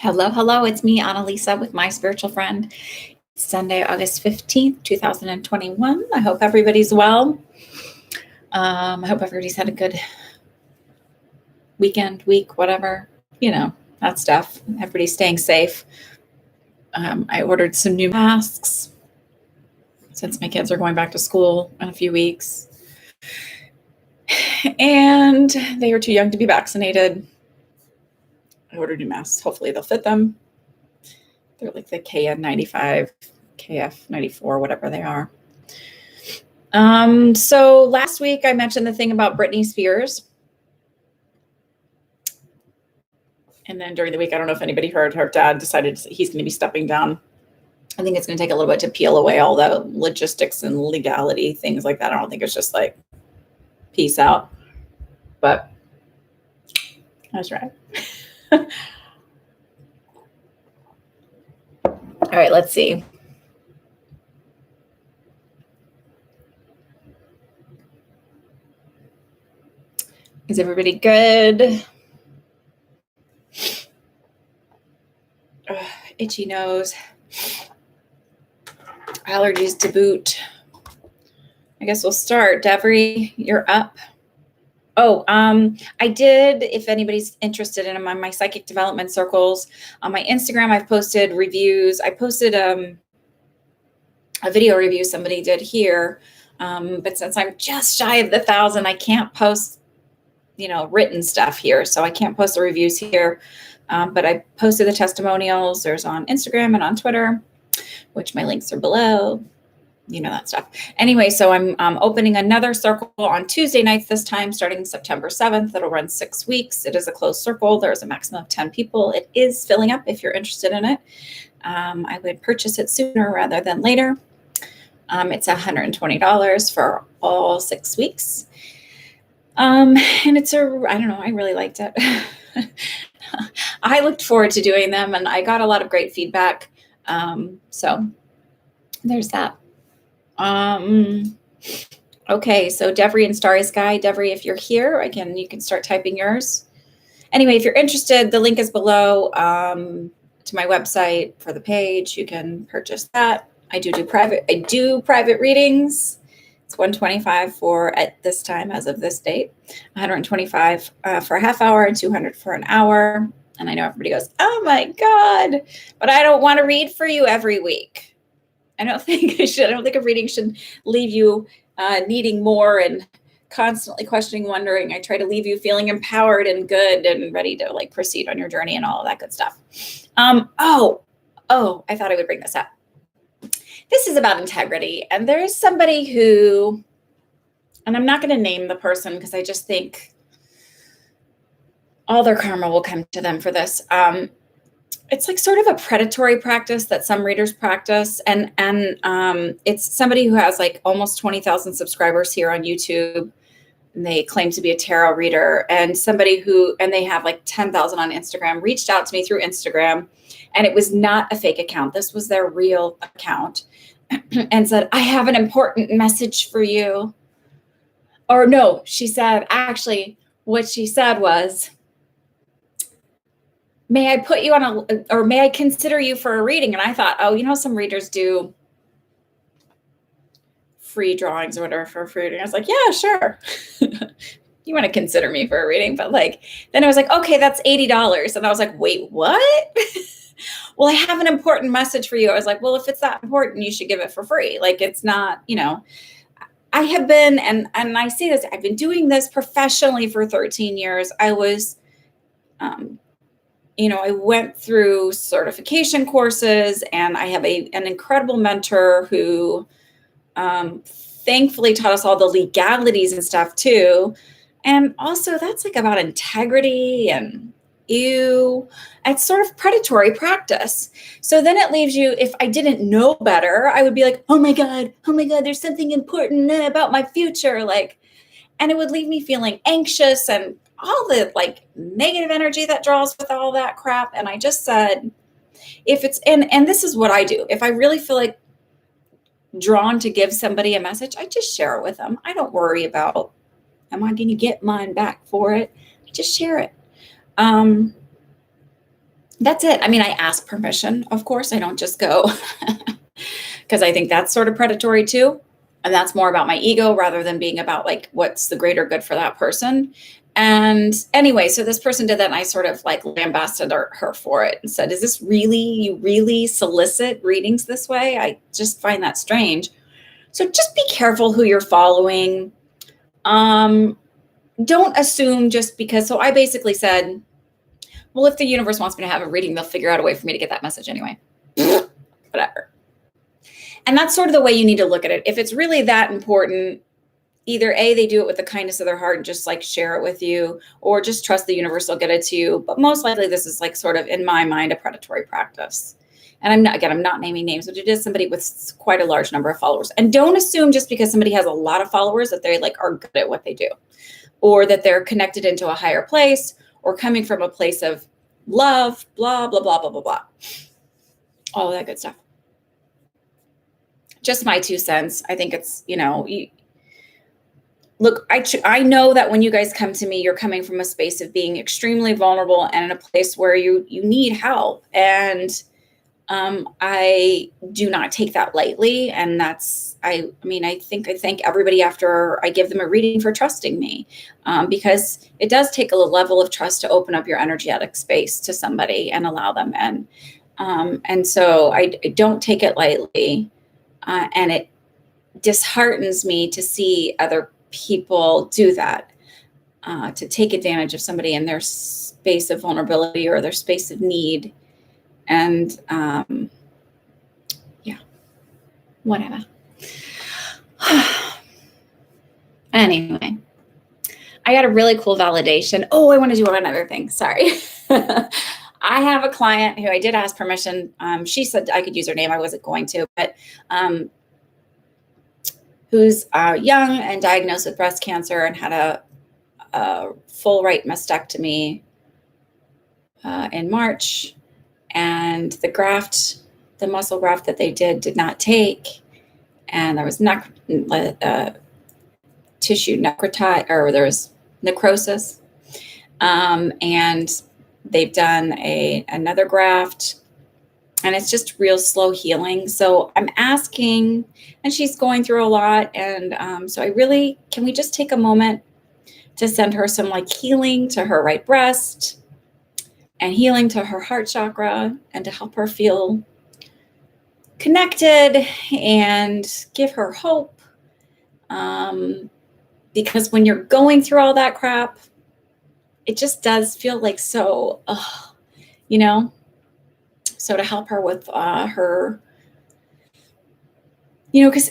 Hello, hello. It's me, Annalisa, with my spiritual friend. It's Sunday, August 15th, 2021. I hope everybody's well. I hope everybody's had a good weekend, week, whatever, that stuff. Everybody's staying safe. I ordered some new masks since my kids are going back to school in a few weeks. And they are too young to be vaccinated. I ordered new masks. Hopefully they'll fit them. They're like the KN95, KF94, whatever they are. So last week I mentioned the thing about Britney Spears. And then during the week, I don't know if anybody heard, her dad decided he's going to be stepping down. I think it's going to take a little bit to peel away all the logistics and legality, things like that. I don't think it's just like, peace out. But that's right. All right, let's see. Is everybody good? Itchy nose. Allergies to boot. I guess we'll start. Devery, you're up. Oh, I did, if anybody's interested in my psychic development circles, on my Instagram, I've posted reviews. I posted a video review somebody did here. But since I'm just shy of the 1,000, I can't post, written stuff here. So I can't post the reviews here. But I posted the testimonials. There's on Instagram and on Twitter, which my links are below. That stuff. Anyway, so I'm opening another circle on Tuesday nights this time, starting September 7th. It'll run 6 weeks. It is a closed circle. There's a maximum of 10 people. It is filling up if you're interested in it. I would purchase it sooner rather than later. It's $120 for all 6 weeks. And it's I don't know, I really liked it. I looked forward to doing them and I got a lot of great feedback. So there's that. Okay, so Devery and Starry Sky. Devery, if you're here, you can start typing yours. Anyway, if you're interested, the link is below to my website for the page. You can purchase that. I do private readings. It's $125 for at this time as of this date, $125 for a half hour and $200 for an hour. And I know everybody goes, oh my God, but I don't want to read for you every week. I don't think I should. I don't think a reading should leave you needing more and constantly questioning, wondering. I try to leave you feeling empowered and good and ready to proceed on your journey and all of that good stuff. I thought I would bring this up. This is about integrity. And there's somebody who, and I'm not going to name the person because I just think all their karma will come to them for this. It's sort of a predatory practice that some readers practice. And it's somebody who has almost 20,000 subscribers here on YouTube. And they claim to be a tarot reader, and they have 10,000 on Instagram, reached out to me through Instagram, and it was not a fake account. This was their real account, and said, I have an important message for you. Or no, she said, actually, what she said was, may I put you on or may I consider you for a reading? And I thought, some readers do free drawings or whatever for a free reading. I was like, yeah, sure. You want to consider me for a reading? But then I was like, okay, that's $80. And I was like, wait, what? Well, I have an important message for you. I was like, well, if it's that important, you should give it for free. It's not, I have been, and I say this, I've been doing this professionally for 13 years. I was, I went through certification courses, and I have an incredible mentor who thankfully taught us all the legalities and stuff too. And also that's about integrity and it's sort of predatory practice. So then it leaves you, if I didn't know better, I would be like, oh my God, there's something important about my future. And it would leave me feeling anxious and all the negative energy that draws with all that crap. And I just said, if it's, and this is what I do. If I really feel drawn to give somebody a message, I just share it with them. I don't worry about, am I going to get mine back for it? I just share it. That's it. I mean, I ask permission, of course. I don't just go because I think that's sort of predatory too. And that's more about my ego rather than being about like what's the greater good for that person. And anyway, so this person did that and I sort of like lambasted her for it and said, is this really, you really solicit readings this way? I just find that strange. So just be careful who you're following. Don't assume just because, so I basically said, well, if the universe wants me to have a reading, they'll figure out a way for me to get that message anyway. Whatever. And that's sort of the way you need to look at it. If it's really that important, either A, they do it with the kindness of their heart and just like share it with you, or just trust the universe will get it to you. But most likely this is like sort of, in my mind, a predatory practice. And I'm not naming names, but it is somebody with quite a large number of followers. And don't assume just because somebody has a lot of followers that they like are good at what they do, or that they're connected into a higher place, or coming from a place of love, blah, blah, blah, blah, blah, blah. All of that good stuff. Just my 2 cents. I think it's, look, I know that when you guys come to me, you're coming from a space of being extremely vulnerable and in a place where you need help. And I do not take that lightly. And that's, I thank everybody after I give them a reading for trusting me, because it does take a level of trust to open up your energetic space to somebody and allow them in. And so I don't take it lightly. And it disheartens me to see other people do that, to take advantage of somebody in their space of vulnerability or their space of need. And yeah, whatever. Anyway, I got a really cool validation. Oh, I want to do one other thing. Sorry. I have a client who I did ask permission. She said I could use her name. I wasn't going to, but who's young and diagnosed with breast cancer and had a full right mastectomy in March. And the muscle graft that they did not take. And there was tissue there was necrosis. And they've done another graft, and it's just real slow healing. So I'm asking, and she's going through a lot. And so can we just take a moment to send her some like healing to her right breast and healing to her heart chakra, and to help her feel connected and give her hope. Because when you're going through all that crap, it just does feel like so, so to help her with her, because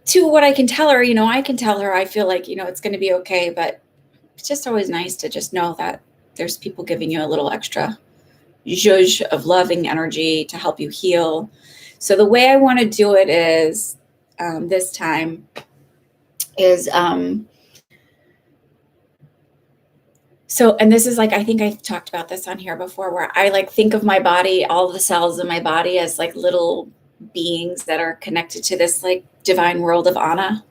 to what I can tell her, I feel like, it's going to be okay, but it's just always nice to just know that there's people giving you a little extra zhuzh of loving energy to help you heal. So the way I want to do it is, this time is, and this is like, I think I've talked about this on here before, where I like think of my body, all the cells in my body as like little beings that are connected to this like divine world of Anna.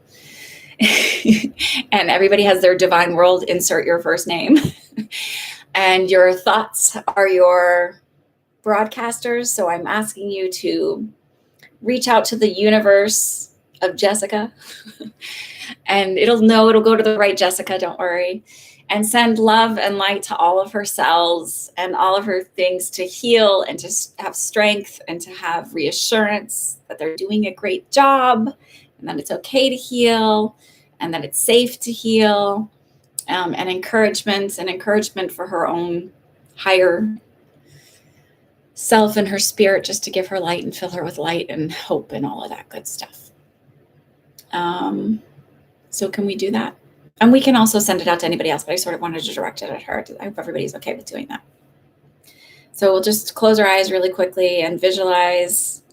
And everybody has their divine world, insert your first name. And your thoughts are your broadcasters. So I'm asking you to reach out to the universe of Jessica, and it'll go to the right Jessica, don't worry, and send love and light to all of her cells and all of her things to heal and to have strength and to have reassurance that they're doing a great job, and that it's okay to heal, and that it's safe to heal, and encouragement for her own higher self and her spirit, just to give her light and fill her with light and hope and all of that good stuff. So can we do that? And we can also send it out to anybody else, but I sort of wanted to direct it at her. I hope everybody's okay with doing that. So we'll just close our eyes really quickly and visualize.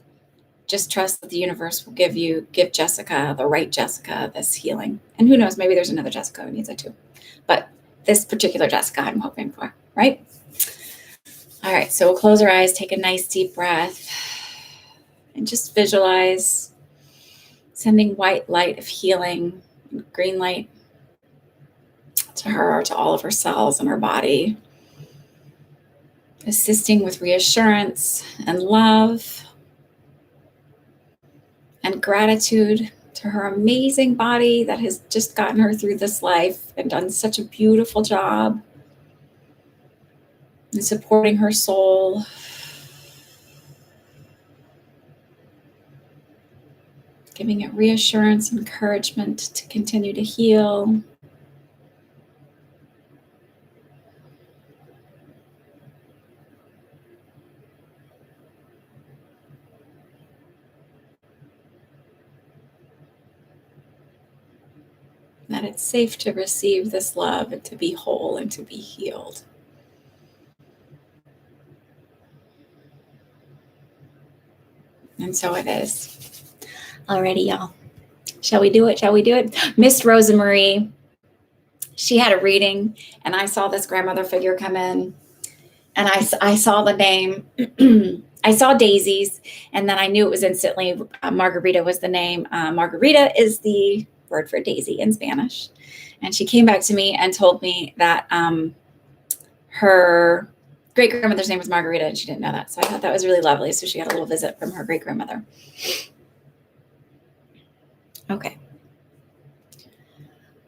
Just trust that the universe will give Jessica, the right Jessica, this healing. And who knows, maybe there's another Jessica who needs it too. But this particular Jessica I'm hoping for, right? All right, so we'll close our eyes, take a nice deep breath, and just visualize sending white light of healing, green light to her, to all of her cells in her body. assisting with reassurance and love and gratitude to her amazing body that has just gotten her through this life and done such a beautiful job in supporting her soul. Giving it reassurance, encouragement to continue to heal. That it's safe to receive this love and to be whole and to be healed. And so it is. Alrighty, y'all. Shall we do it? Shall we do it? Miss Rosemarie, she had a reading, and I saw this grandmother figure come in, and I saw the name. I saw daisies, and then I knew it was instantly Margarita was the name. Margarita is the word for daisy in Spanish. And she came back to me and told me that her great-grandmother's name was Margarita, and she didn't know that. So I thought that was really lovely. So she got a little visit from her great-grandmother. Okay.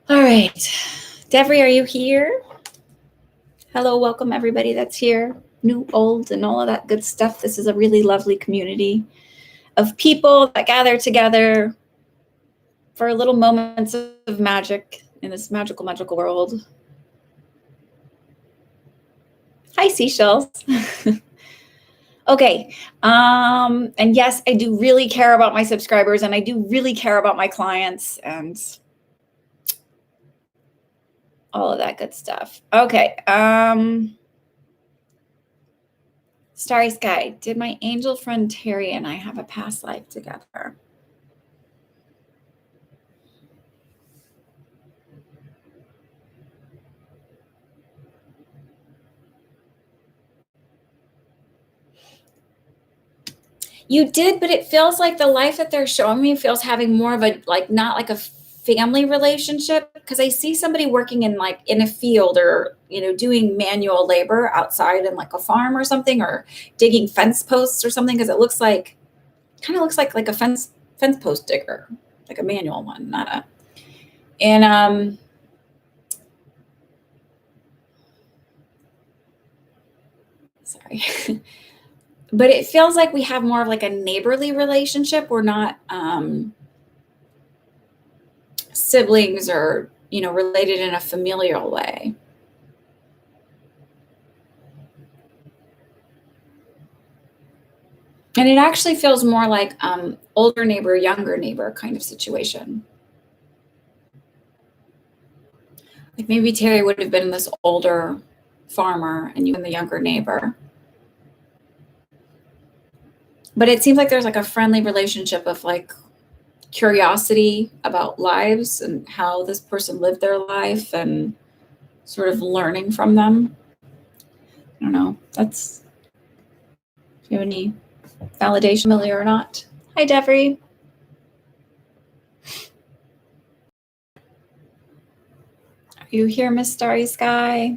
All right. Devry, are you here? Hello, welcome everybody that's here. New, old, and all of that good stuff. This is a really lovely community of people that gather together for little moments of magic in this magical, magical world. Hi, seashells. Okay. And yes, I do really care about my subscribers, and I do really care about my clients and all of that good stuff. Okay. Starry Sky, did my angel friend Terry and I have a past life together? You did, but it feels like the life that they're showing me feels having more of a, like, not like a family relationship, because I see somebody working in like in a field or, you know, doing manual labor outside in like a farm or something, or digging fence posts or something, because it looks like, kind of looks like a fence post digger, like a manual one, not a, and sorry. But it feels like we have more of like a neighborly relationship. We're not siblings or, you know, related in a familial way. And it actually feels more like older neighbor, younger neighbor kind of situation. Like maybe Terry would have been this older farmer and you and the younger neighbor. But it seems like there's like a friendly relationship of like curiosity about lives and how this person lived their life and sort of learning from them. I don't know. That's, do you have any validation, familiar or not? Hi, Devry. Are you here, Miss Starry Sky?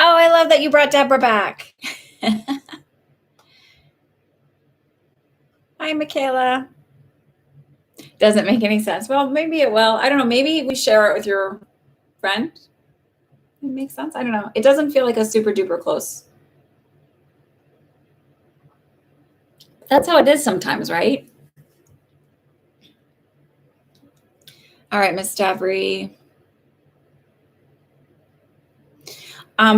Oh, I love that you brought Deborah back. Hi, Michaela. Doesn't make any sense. Well, maybe it will. I don't know. Maybe we share it with your friend. It makes sense. I don't know. It doesn't feel like a super duper close. That's how it is sometimes, right? All right, Miss Davry.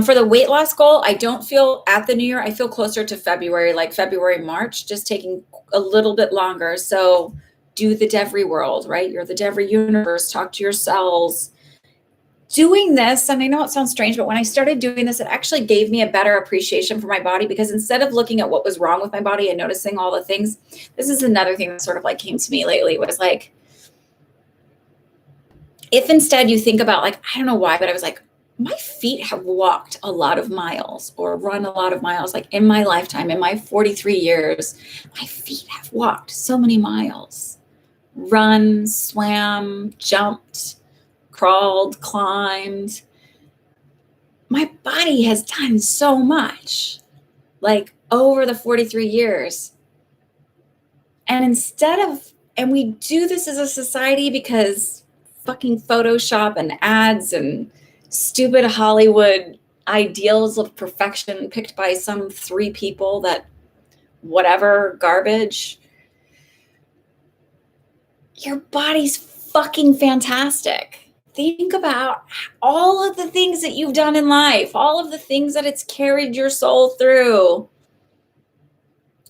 For the weight loss goal, I don't feel at the new year. I feel closer to February, like February, March, just taking a little bit longer. So do the Devry world, right? You're the Devry universe. Talk to your cells. Doing this, and I know it sounds strange, but when I started doing this, it actually gave me a better appreciation for my body, because instead of looking at what was wrong with my body and noticing all the things, this is another thing that sort of like came to me lately, was like, if instead you think about, like, I don't know why, but I was like, my feet have walked a lot of miles or run a lot of miles. Like in my lifetime, in my 43 years, my feet have walked so many miles. run, swam, jumped, crawled, climbed. My body has done so much, like over the 43 years. And and we do this as a society because fucking Photoshop and ads and stupid Hollywood ideals of perfection picked by some 3 people that whatever garbage. Your body's fucking fantastic. Think about all of the things that you've done in life, all of the things that it's carried your soul through.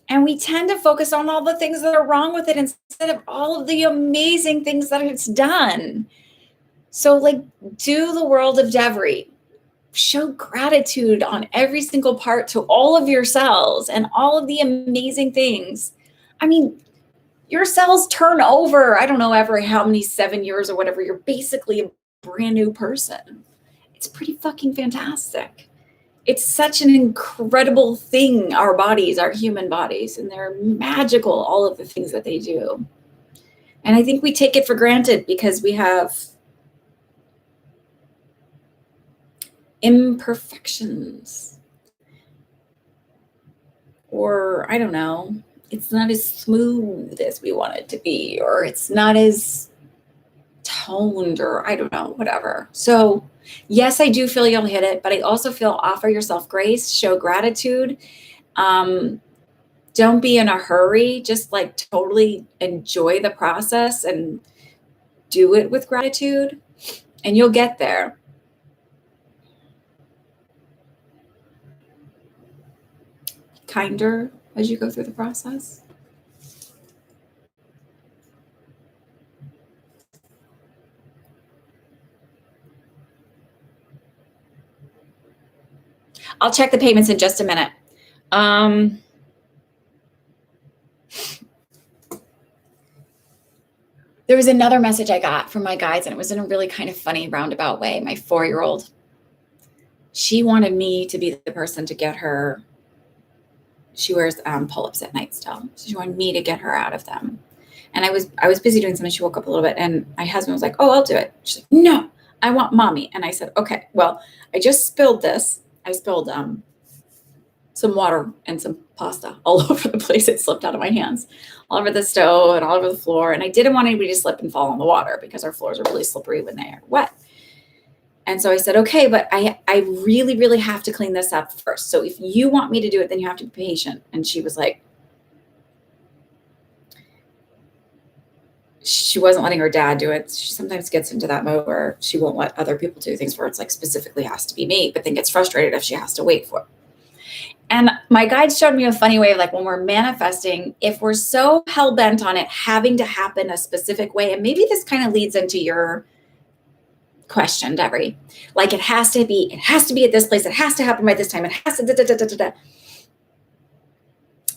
And we tend to focus on all the things that are wrong with it instead of all of the amazing things that it's done. So, like, do the world of Devery. Show gratitude on every single part to all of your cells and all of the amazing things. I mean, your cells turn over, I don't know, every how many 7 years or whatever. You're basically a brand new person. It's pretty fucking fantastic. It's such an incredible thing, our bodies, our human bodies, and they're magical, all of the things that they do. And I think we take it for granted because we have imperfections. Or, I don't know, it's not as smooth as we want it to be, or it's not as toned, or I don't know, whatever. So yes, I do feel you'll hit it, but I also feel offer yourself grace, show gratitude. Don't be in a hurry, just like totally enjoy the process and do it with gratitude, and you'll get there. Kinder as you go through the process. I'll check the payments in just a minute. There was another message I got from my guides, and it was in a really kind of funny roundabout way. My 4-year-old, she wanted me to be the person to get her. She wears pull-ups at night still. So she wanted me to get her out of them. And I was busy doing something. She woke up a little bit, and my husband was like, "Oh, I'll do it." She's like, "No, I want mommy." And I said, "Okay, well, I just spilled this. I spilled some water and some pasta all over the place. It slipped out of my hands, all over the stove and all over the floor. And I didn't want anybody to slip and fall in the water because our floors are really slippery when they are wet." And so I said, "Okay, but I really, really have to clean this up first. So if you want me to do it, then you have to be patient." And she was like, she wasn't letting her dad do it. She sometimes gets into that mode where she won't let other people do things where it's like specifically has to be me, but then gets frustrated if she has to wait for it. And my guide showed me a funny way of, like, when we're manifesting, if we're so hell-bent on it having to happen a specific way, and maybe this kind of leads into your question, Devery, like it has to be at this place, it has to happen by this time, it has to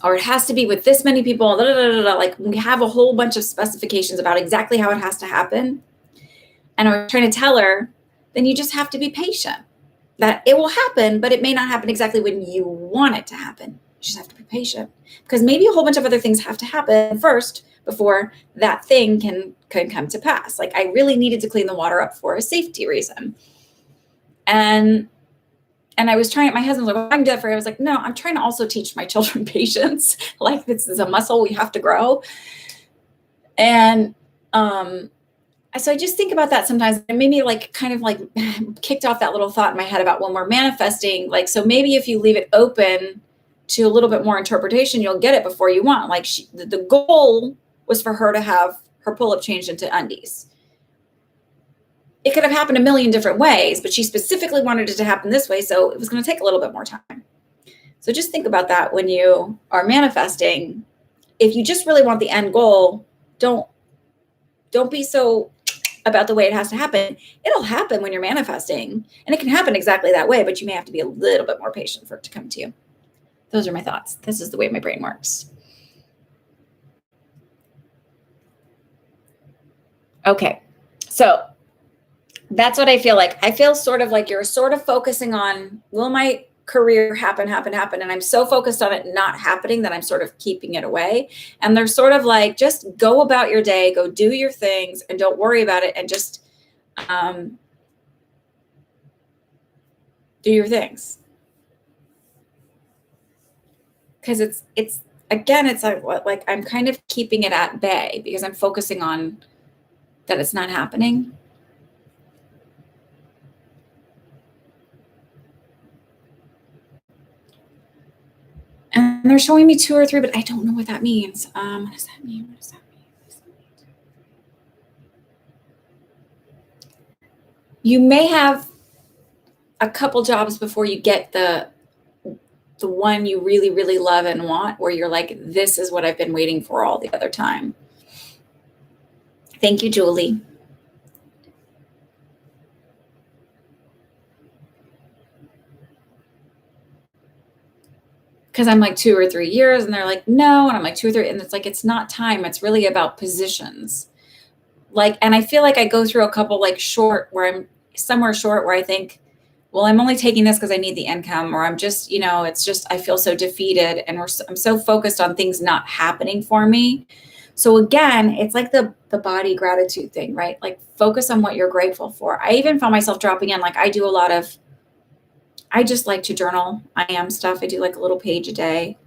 or it has to be with this many people, like we have a whole bunch of specifications about exactly how it has to happen. And I was trying to tell her, then you just have to be patient. That it will happen, but it may not happen exactly when you want it to happen. You just have to be patient, because maybe a whole bunch of other things have to happen first before that thing can come to pass. Like, I really needed to clean the water up for a safety reason. And I was trying, my husband was like, "I'm different." I was like, "No, I'm trying to also teach my children patience. Like, this is a muscle we have to grow." And so I just think about that sometimes. It made me like kind of like kicked off that little thought in my head about when we're manifesting. Like, so maybe if you leave it open to a little bit more interpretation, you'll get it before you want. Like, the goal was for her to have her pull-up changed into undies. It could have happened a million different ways, but she specifically wanted it to happen this way. So it was going to take a little bit more time. So just think about that when you are manifesting. If you just really want the end goal, don't be so about the way it has to happen. It'll happen when you're manifesting, and it can happen exactly that way, but you may have to be a little bit more patient for it to come to you. Those are my thoughts. This is the way my brain works. Okay. So that's what I feel like. I feel sort of like you're sort of focusing on, will my career happen. And I'm so focused on it not happening that I'm sort of keeping it away. And they're sort of like, just go about your day, go do your things, and don't worry about it, and just do your things. Because it's again, it's like I'm kind of keeping it at bay because I'm focusing on that it's not happening. And they're showing me 2 or 3, but I don't know what that means. What does that mean? What does that mean? You may have a couple jobs before you get the one you really, really love and want, where you're like, this is what I've been waiting for all the other time. Thank you, Julie. Because I'm like 2 or 3 years, and they're like, no. And I'm like 2 or 3. And it's like, it's not time. It's really about positions. Like, and I feel like I go through a couple like short where I'm somewhere short where I think, well, I'm only taking this because I need the income, or I'm just, it's just, I feel so defeated, and I'm so focused on things not happening for me. So again, it's like the body gratitude thing, right? Like, focus on what you're grateful for. I even found myself dropping in, like, I just like to journal. I am stuff. I do like a little page a day.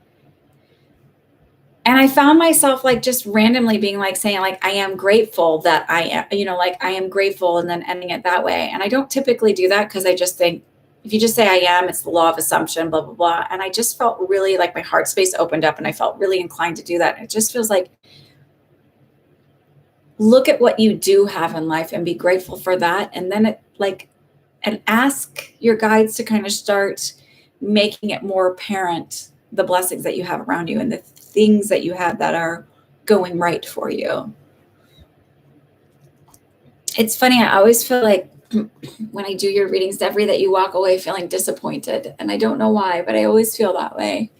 And I found myself like just randomly being like saying like, I am grateful that I am, like I am grateful, and then ending it that way. And I don't typically do that because I just think if you just say I am, it's the law of assumption, blah, blah, blah. And I just felt really like my heart space opened up, and I felt really inclined to do that. And it just feels like, look at what you do have in life and be grateful for that. And then and ask your guides to kind of start making it more apparent, the blessings that you have around you and the things that you have that are going right for you. It's funny, I always feel like when I do your readings, Devery, that you walk away feeling disappointed. And I don't know why, but I always feel that way.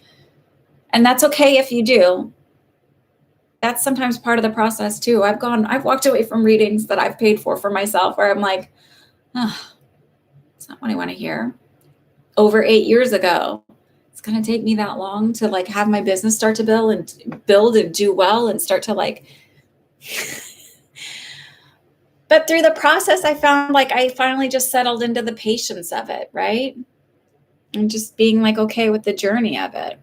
And that's okay if you do. That's sometimes part of the process too. I've walked away from readings that I've paid for myself, where I'm like, oh, it's not what I want to hear. Over 8 years ago. It's going to take me that long to like have my business start to build and do well and start to like, but through the process, I found like I finally just settled into the patience of it, right? And just being like, okay with the journey of it.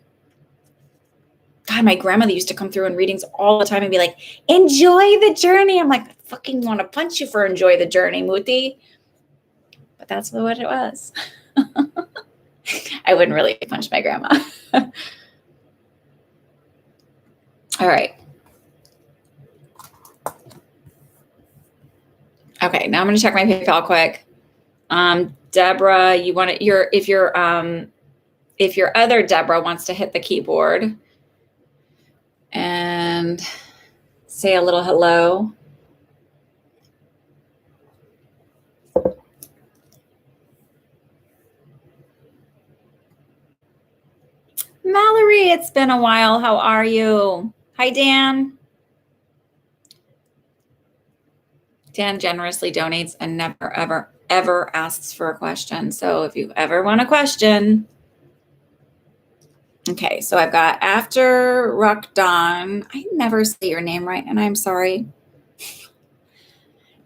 God, my grandmother used to come through in readings all the time and be like, enjoy the journey. I'm like, I fucking want to punch you for enjoy the journey, Muti. But that's what it was. I wouldn't really punch my grandma. All right. Okay, now I'm going to check my PayPal quick. Deborah, if your other Deborah wants to hit the keyboard and say a little hello. Mallory, it's been a while. How are you? Hi, Dan. Dan generously donates and never, ever, ever asks for a question. So if you ever want a question. Okay, so I've got after Rakdan. I never say your name right, and I'm sorry.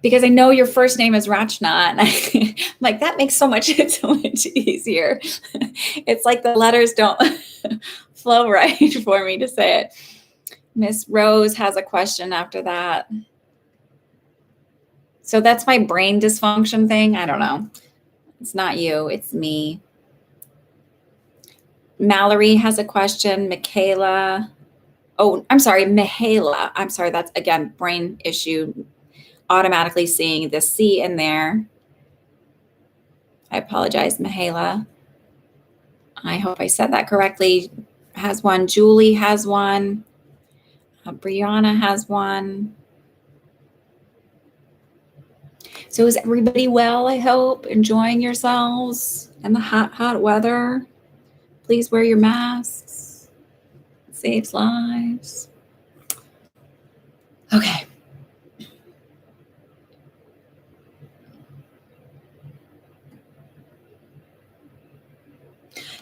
Because I know your first name is Rachna, and I'm like, that makes so much easier. It's like the letters don't flow right for me to say it. Miss Rose has a question after that. So that's my brain dysfunction thing. I don't know. It's not you. It's me. Mallory has a question. Michaela. Oh, I'm sorry. Mihaela. I'm sorry. That's, again, brain issue. Automatically seeing the C in there. I apologize, Mihaela. I hope I said that correctly. Has one. Julie has one. Brianna has one. So is everybody well, I hope? Enjoying yourselves in the hot, hot weather? Please wear your masks. It saves lives. Okay.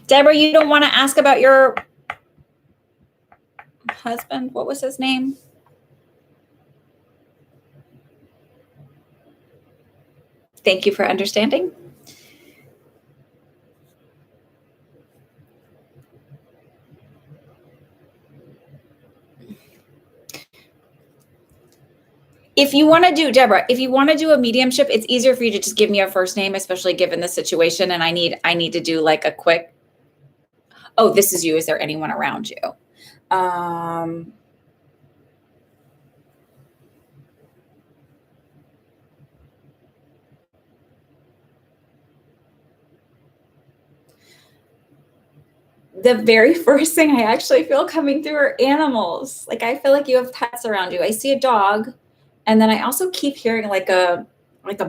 Deborah, you don't want to ask about your husband? What was his name? Thank you for understanding. If you want to do, Deborah, if you want to do a mediumship, it's easier for you to just give me a first name, especially given the situation. And I need to do like a quick, oh, this is you. Is there anyone around you? The very first thing I actually feel coming through are animals. Like I feel like you have pets around you. I see a dog, and then I also keep hearing like a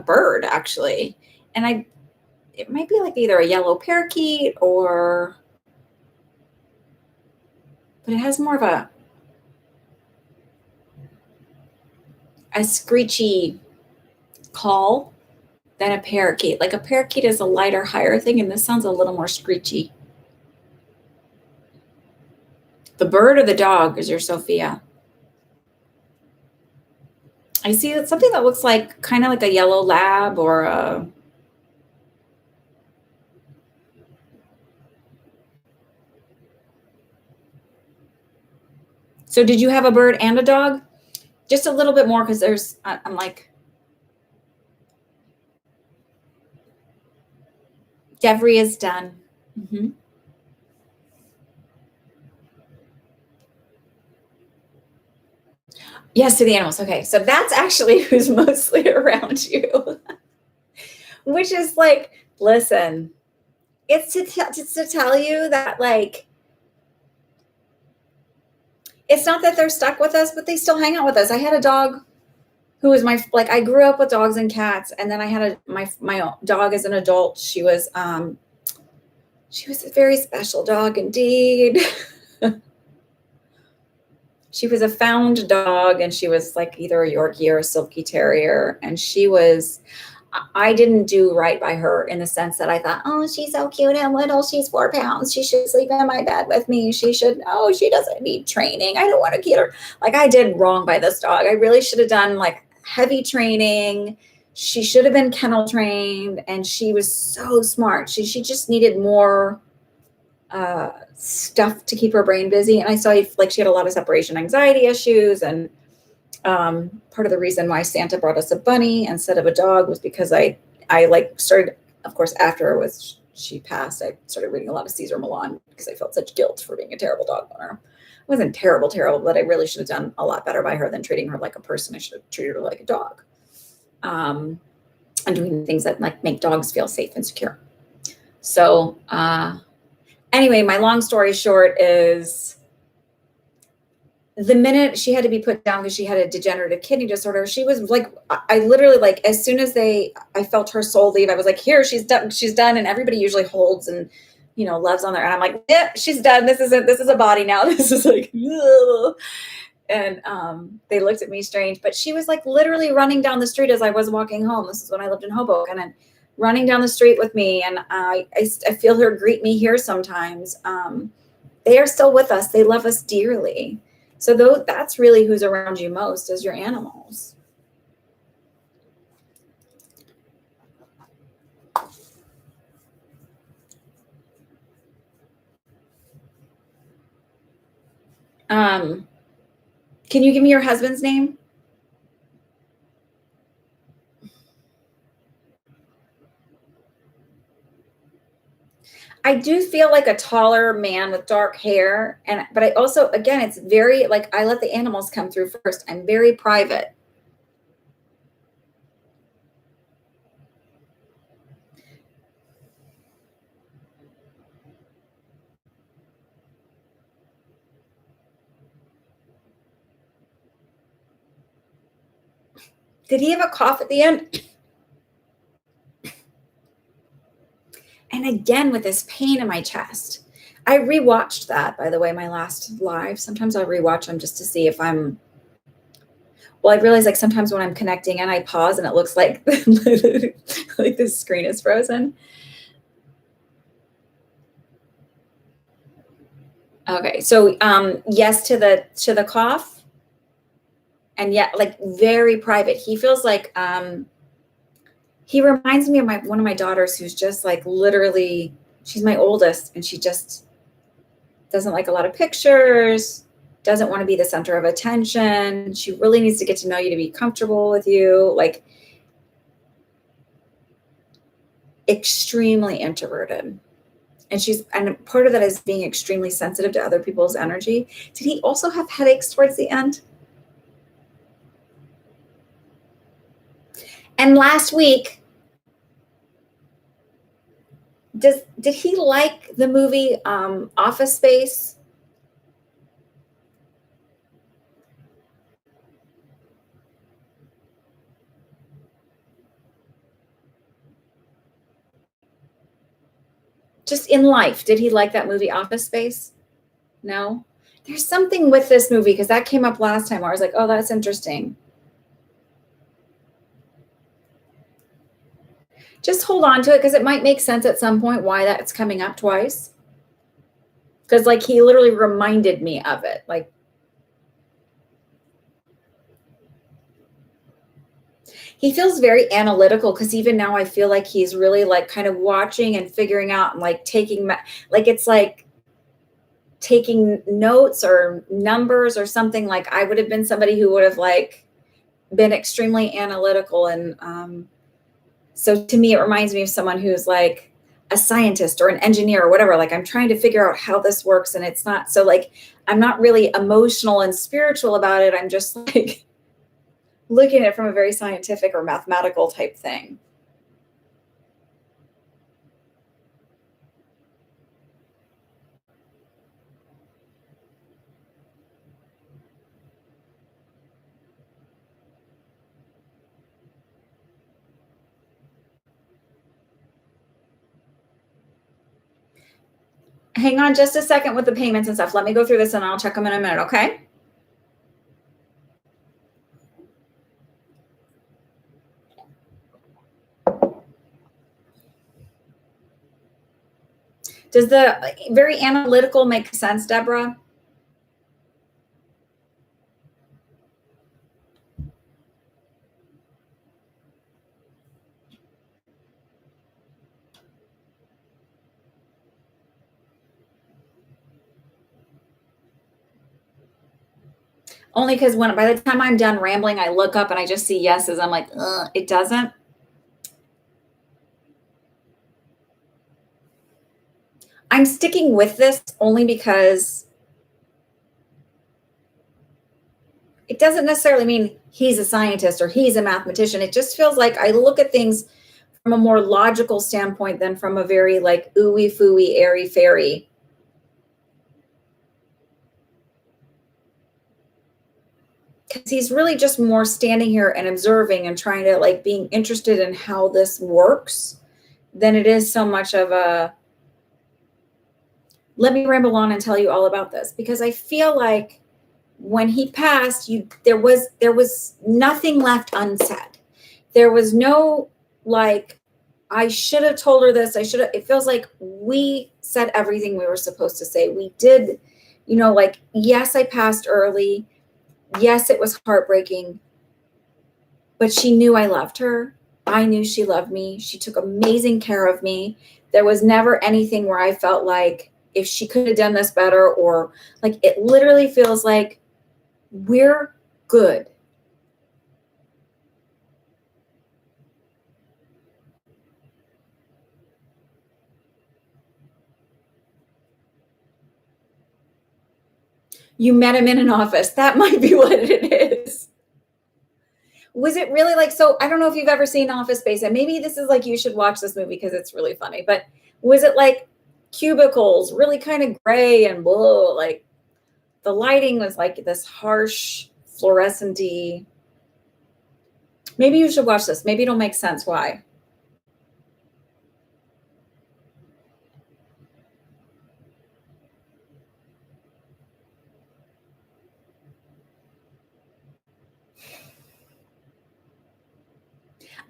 bird actually. And it might be like either a yellow parakeet or, but it has more of a screechy call than a parakeet. Like a parakeet is a lighter, higher thing, and this sounds a little more screechy. The bird or the dog is your Sophia? I see that something that looks like kind of like a yellow lab or a, so did you have a bird and a dog? Just a little bit more, because I'm like, Devry is done. Mm-hmm. Yes, to the animals. Okay, so that's actually who's mostly around you, which is like, listen, it's to tell you that like, it's not that they're stuck with us, but they still hang out with us. I had a dog who was I grew up with dogs and cats, and then I had my dog as an adult. She was a very special dog indeed. She was a found dog, and she was like either a Yorkie or a Silky Terrier. And I didn't do right by her in the sense that I thought, oh, she's so cute and little. She's 4 pounds. She should sleep in my bed with me. She doesn't need training. I don't want to keep her. Like I did wrong by this dog. I really should have done like heavy training. She should have been kennel trained, and she was so smart. She just needed more stuff to keep her brain busy. And I saw like she had a lot of separation anxiety issues. And part of the reason why Santa brought us a bunny instead of a dog was because I like started, of course, after she passed, I started reading a lot of Cesar Millan because I felt such guilt for being a terrible dog owner. It wasn't terrible, but I really should have done a lot better by her than treating her like a person. I should have treated her like a dog. And doing things that like make dogs feel safe and secure. So, anyway, my long story short is the minute she had to be put down because she had a degenerative kidney disorder, she was like, I literally like, as soon as I felt her soul leave, I was like, here, she's done. And everybody usually holds and, loves on there. And I'm like, yeah, she's done. This is a body now. This is like, ugh. And they looked at me strange, but she was like literally running down the street as I was walking home. This is when I lived in Hoboken, and running down the street with me. And I feel her greet me here sometimes. They are still with us. They love us dearly. So that's really who's around you most, is your animals. Can you give me your husband's name? I do feel like a taller man with dark hair. But I also, again, it's very like, I let the animals come through first. I'm very private. Did he have a cough at the end? And again, with this pain in my chest. I rewatched that, by the way, my last live. Sometimes I'll rewatch them just to see if I realize like sometimes when I'm connecting and I pause and it looks like like the screen is frozen. Okay. So yes to the cough, and yet like very private. He feels like he reminds me of one of my daughters who's just like literally, she's my oldest, and she just doesn't like a lot of pictures, doesn't want to be the center of attention. She really needs to get to know you to be comfortable with you. Like extremely introverted. And part of that is being extremely sensitive to other people's energy. Did he also have headaches towards the end? And last week, did he like the movie Office Space? Just in life, did he like that movie Office Space? No? There's something with this movie, because that came up last time where I was like, oh, that's interesting. Just hold on to it, because it might make sense at some point why that's coming up twice. Because like he literally reminded me of it. Like he feels very analytical, because even now I feel like he's really like kind of watching and figuring out and like like it's like taking notes or numbers or something. Like I would have been somebody who would have like been extremely analytical. And so to me, it reminds me of someone who's like a scientist or an engineer or whatever. Like I'm trying to figure out how this works. And it's not so like, I'm not really emotional and spiritual about it. I'm just like looking at it from a very scientific or mathematical type thing. Hang on just a second with the payments and stuff. Let me go through this and I'll check them in a minute, okay? Does the very analytical make sense, Deborah? Only because by the time I'm done rambling, I look up and I just see yeses. I'm like, it doesn't. I'm sticking with this only because it doesn't necessarily mean he's a scientist or he's a mathematician. It just feels like I look at things from a more logical standpoint than from a very like ooey fooey, airy fairy. Because he's really just more standing here and observing and trying to like being interested in how this works than it is so much of a let me ramble on and tell you all about this. Because I feel like when he passed, there was nothing left unsaid. There was no like, I should have told her this. It feels like we said everything we were supposed to say. We did, like, yes, I passed early. Yes, it was heartbreaking, but she knew I loved her. I knew she loved me. She took amazing care of me. There was never anything where I felt like if she could have done this better, or like, it literally feels like we're good. You met him in an office. That might be what it is. Was it really like, so I don't know if you've ever seen Office Space, and maybe this is like, you should watch this movie because it's really funny, but was it like cubicles, really kind of gray and blue? Like the lighting was like this harsh fluorescent-y. Maybe you should watch this. Maybe it'll make sense why.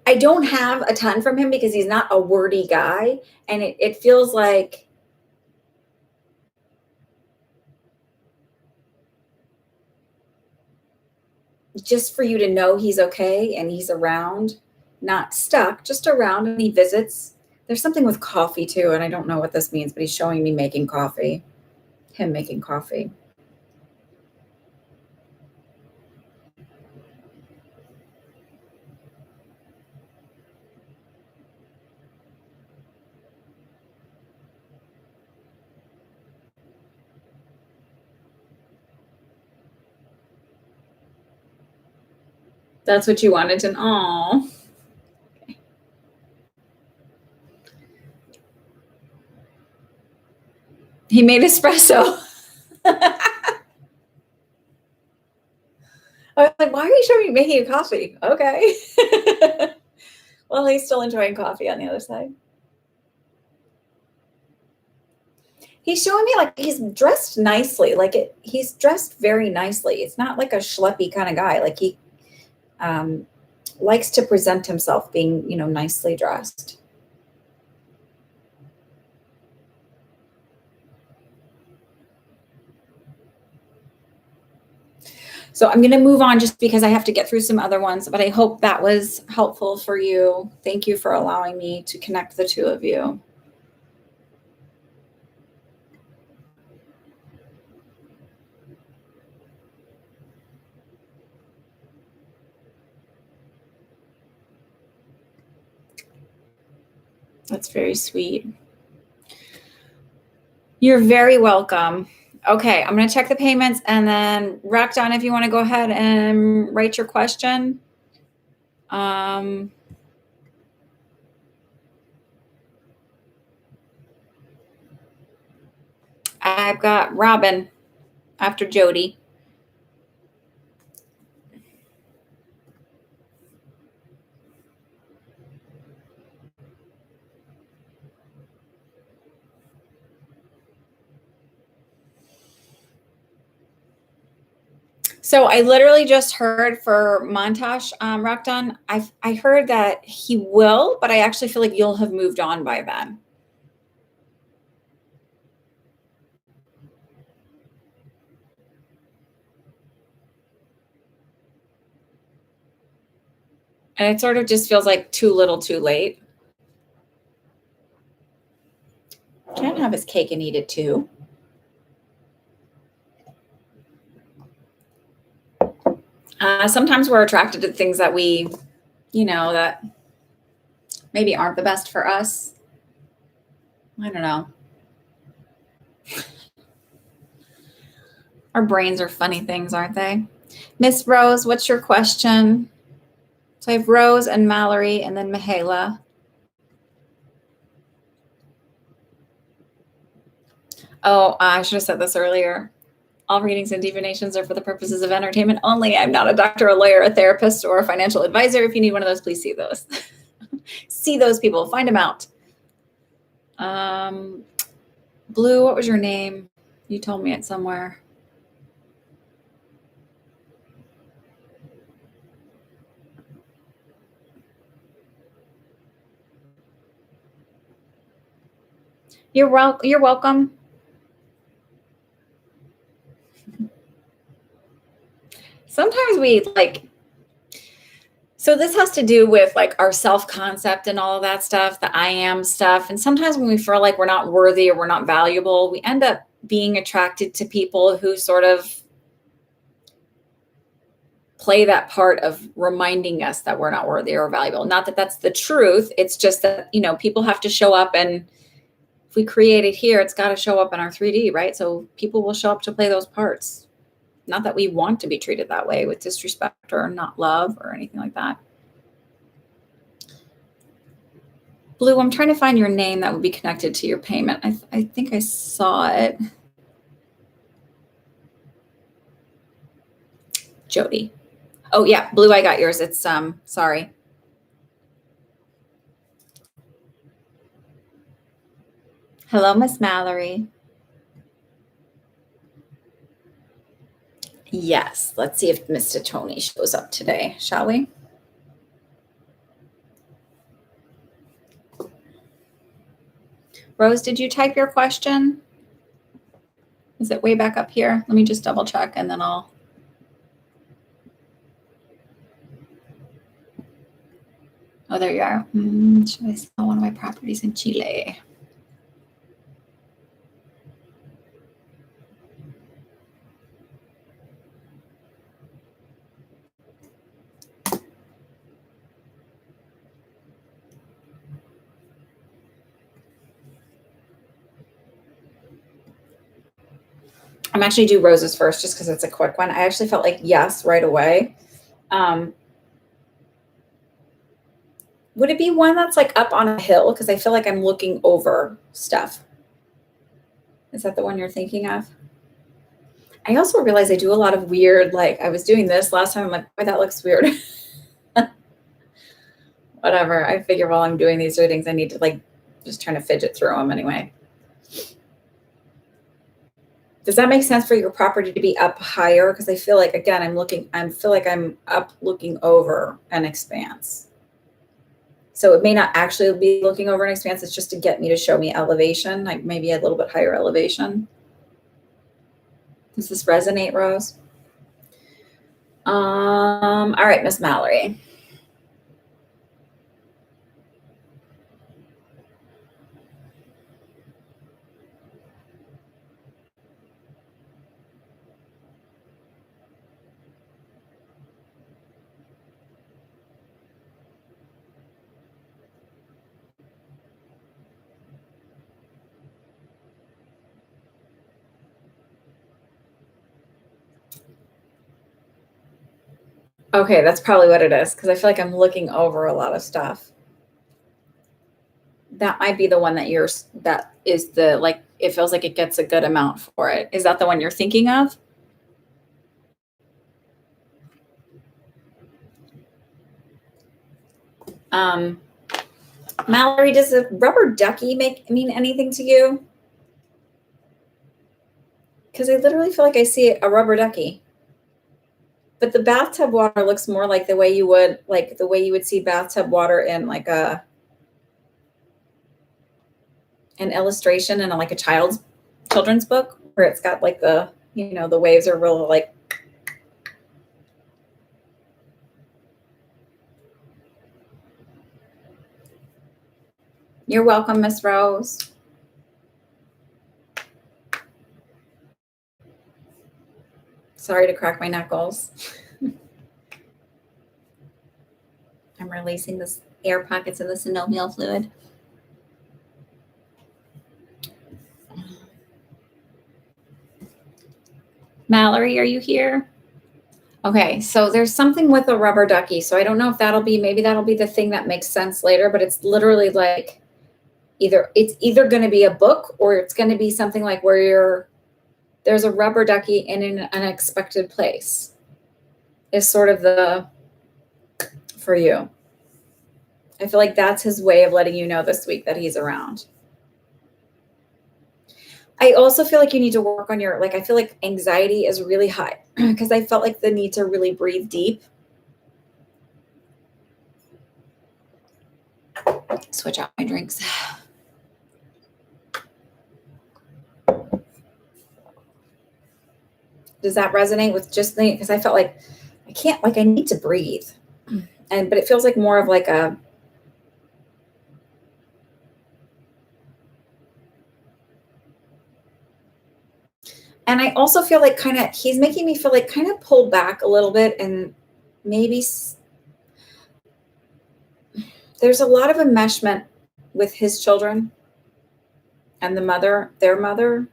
I don't have a ton from him because he's not a wordy guy. And it feels like just for you to know he's okay and he's around, not stuck, just around, and he visits. There's something with coffee too, and I don't know what this means, but he's showing me making coffee, him making coffee. That's what you wanted to know. Okay. He made espresso. I was like, why are you showing me making a coffee? Okay. Well, he's still enjoying coffee on the other side. He's showing me like he's dressed nicely. He's dressed very nicely. It's not like a schleppy kind of guy. Like he likes to present himself being, nicely dressed. So I'm going to move on just because I have to get through some other ones, but I hope that was helpful for you. Thank you for allowing me to connect the two of you. That's very sweet. You're very welcome. Okay, I'm going to check the payments, and then Rakdan, if you want to go ahead and write your question. I've got Robin after Jody. So I literally just heard for Montash, Rakdan, I heard that he will, but I actually feel like you'll have moved on by then. And it sort of just feels like too little too late. Can't have his cake and eat it too. Sometimes we're attracted to things that we, that maybe aren't the best for us. I don't know. Our brains are funny things, aren't they? Miss Rose, what's your question? So I have Rose and Mallory and then Mihaela. Oh, I should have said this earlier. All readings and divinations are for the purposes of entertainment only. I'm not a doctor, a lawyer, a therapist, or a financial advisor. If you need one of those, please see those. See those people. Find them out. Blue, what was your name? You told me it somewhere. You're welcome. Sometimes we so this has to do with like our self-concept and all of that stuff, the I am stuff. And sometimes when we feel like we're not worthy or we're not valuable, we end up being attracted to people who sort of play that part of reminding us that we're not worthy or valuable. Not that that's the truth. It's just that, people have to show up, and if we create it here, it's got to show up in our 3D, right? So people will show up to play those parts. Not that we want to be treated that way with disrespect or not love or anything like that. Blue, I'm trying to find your name that would be connected to your payment. I think I saw it. Jody. Oh yeah, Blue, I got yours. It's sorry. Hello, Miss Mallory. Yes, let's see if Mr. Tony shows up today, shall we? Rose, did you type your question? Is it way back up here? Let me just double check and then I'll. Oh, there you are. Should I sell one of my properties in Chile? I'm actually do roses first just because it's a quick one. I actually felt like yes right away. Would it be one that's like up on a hill? Because I feel like I'm looking over stuff. Is that the one you're thinking of? I also realize I do a lot of weird, like I was doing this last time. I'm like, boy, that looks weird. Whatever. I figure while I'm doing these readings, I need to like just trying to fidget through them anyway. Does that make sense for your property to be up higher? Because I feel like, again, I feel like I'm up looking over an expanse. So it may not actually be looking over an expanse. It's just to get me to show me elevation, like maybe a little bit higher elevation. Does this resonate, Rose? All right, Miss Mallory. Okay, that's probably what it is because I feel like I'm looking over a lot of stuff. That might be the one that is the, like, it feels like it gets a good amount for it. Is that the one you're thinking of? Mallory, does a rubber ducky mean anything to you? Because I literally feel like I see a rubber ducky. But the bathtub water looks more like the way you would see bathtub water in like an illustration in like a children's book where it's got like the waves are real like. You're welcome, Miss Rose. Sorry to crack my knuckles. I'm releasing this air pockets of the synovial fluid. Mallory, are you here? Okay, so there's something with a rubber ducky. So I don't know if maybe that'll be the thing that makes sense later, but it's literally like it's either going to be a book or it's going to be something like where there's a rubber ducky in an unexpected place is sort of for you. I feel like that's his way of letting you know this week that he's around. I also feel like you need to work on I feel like anxiety is really high because I felt like the need to really breathe deep. Switch out my drinks. Does that resonate with just because I felt like I need to breathe. But it feels like more of like a, and I also feel like he's making me feel like kind of pulled back a little bit, and maybe there's a lot of enmeshment with his children and their mother.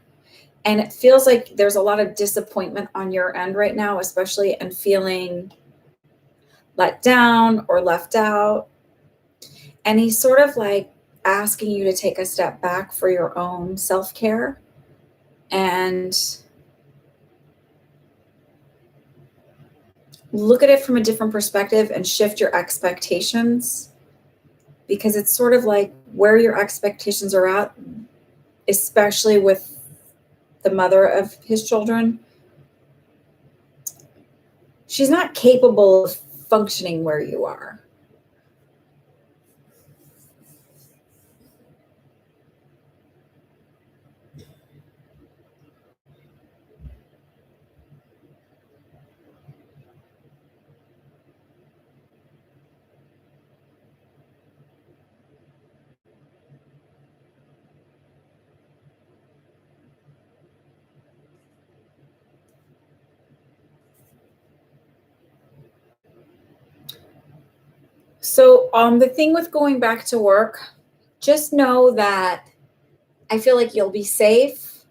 And it feels like there's a lot of disappointment on your end right now, especially, and feeling let down or left out. And he's sort of like asking you to take a step back for your own self-care and look at it from a different perspective and shift your expectations, because it's sort of like where your expectations are at, especially with the mother of his children. She's not capable of functioning where you are. So the thing with going back to work, just know that I feel like you'll be safe.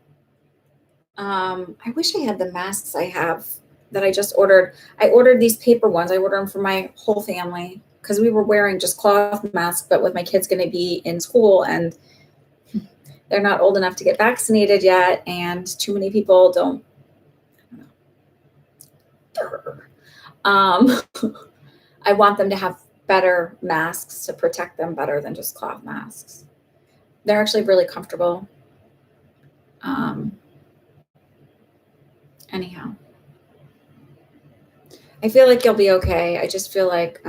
I wish I had the masks I have that I just ordered. I ordered these paper ones. I ordered them for my whole family because we were wearing just cloth masks, but with my kids going to be in school and they're not old enough to get vaccinated yet, and too many people don't. I want them to have better masks to protect them better than just cloth masks. They're actually really comfortable. Anyhow, I feel like you'll be okay. I just feel like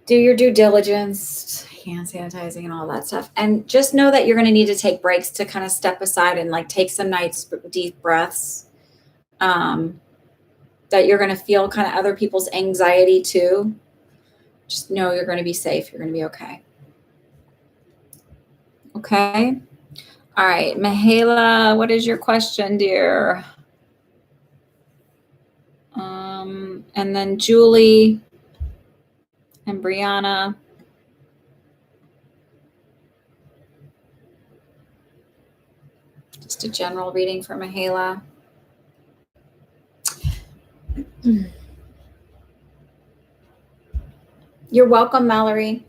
do your due diligence, hand sanitizing and all that stuff. And just know that you're going to need to take breaks to kind of step aside and like take some nice deep breaths. That you're going to feel kind of other people's anxiety too. Just know you're going to be safe. You're going to be okay. Okay. All right. Mihaela, what is your question, dear? And then Julie and Brianna. Just a general reading for Mihaela. You're welcome, Mallory.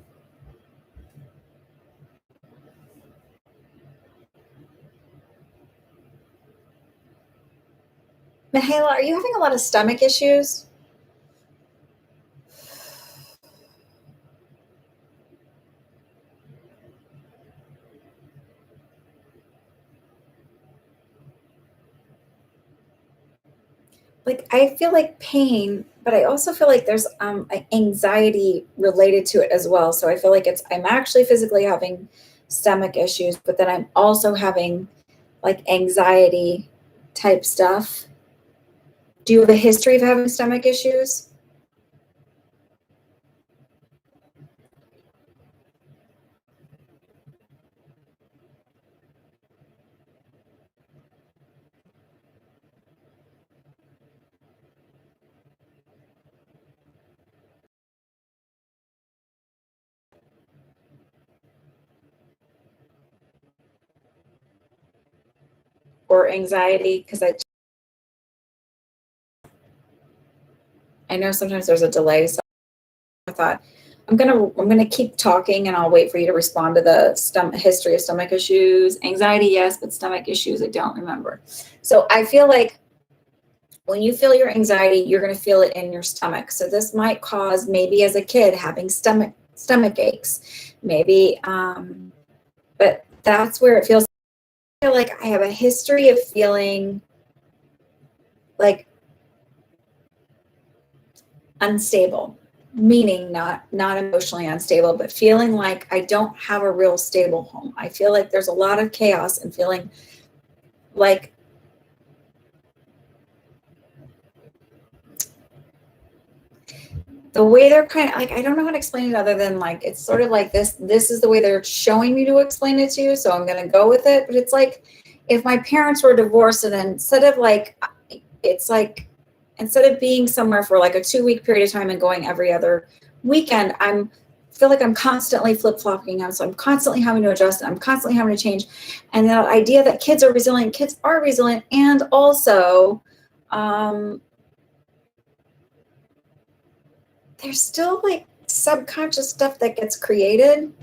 Mihaela, are you having a lot of stomach issues? Like, I feel like pain, but I also feel like there's anxiety related to it as well. So I feel like I'm actually physically having stomach issues, but then I'm also having like anxiety type stuff. Do you have a history of having stomach issues? Or anxiety? Because I know sometimes there's a delay. So I thought I'm gonna keep talking and I'll wait for you to respond to the history of stomach issues. Anxiety, yes, but stomach issues, I don't remember. So I feel like when you feel your anxiety, you're going to feel it in your stomach. So this might cause maybe as a kid having stomach aches, maybe. But that's where it feels. I feel like I have a history of feeling like unstable, meaning not emotionally unstable, but feeling like I don't have a real stable home. I feel like there's a lot of chaos and feeling like the way they're kind of like, I don't know how to explain it other than like, it's sort of like this is the way they're showing me to explain it to you. So I'm going to go with it. But it's like, if my parents were divorced and then instead of being somewhere for like a 2-week period of time and going every other weekend, feel like I'm constantly flip-flopping. So I'm constantly having to adjust. I'm constantly having to change. And the idea that kids are resilient. And also, there's still like subconscious stuff that gets created.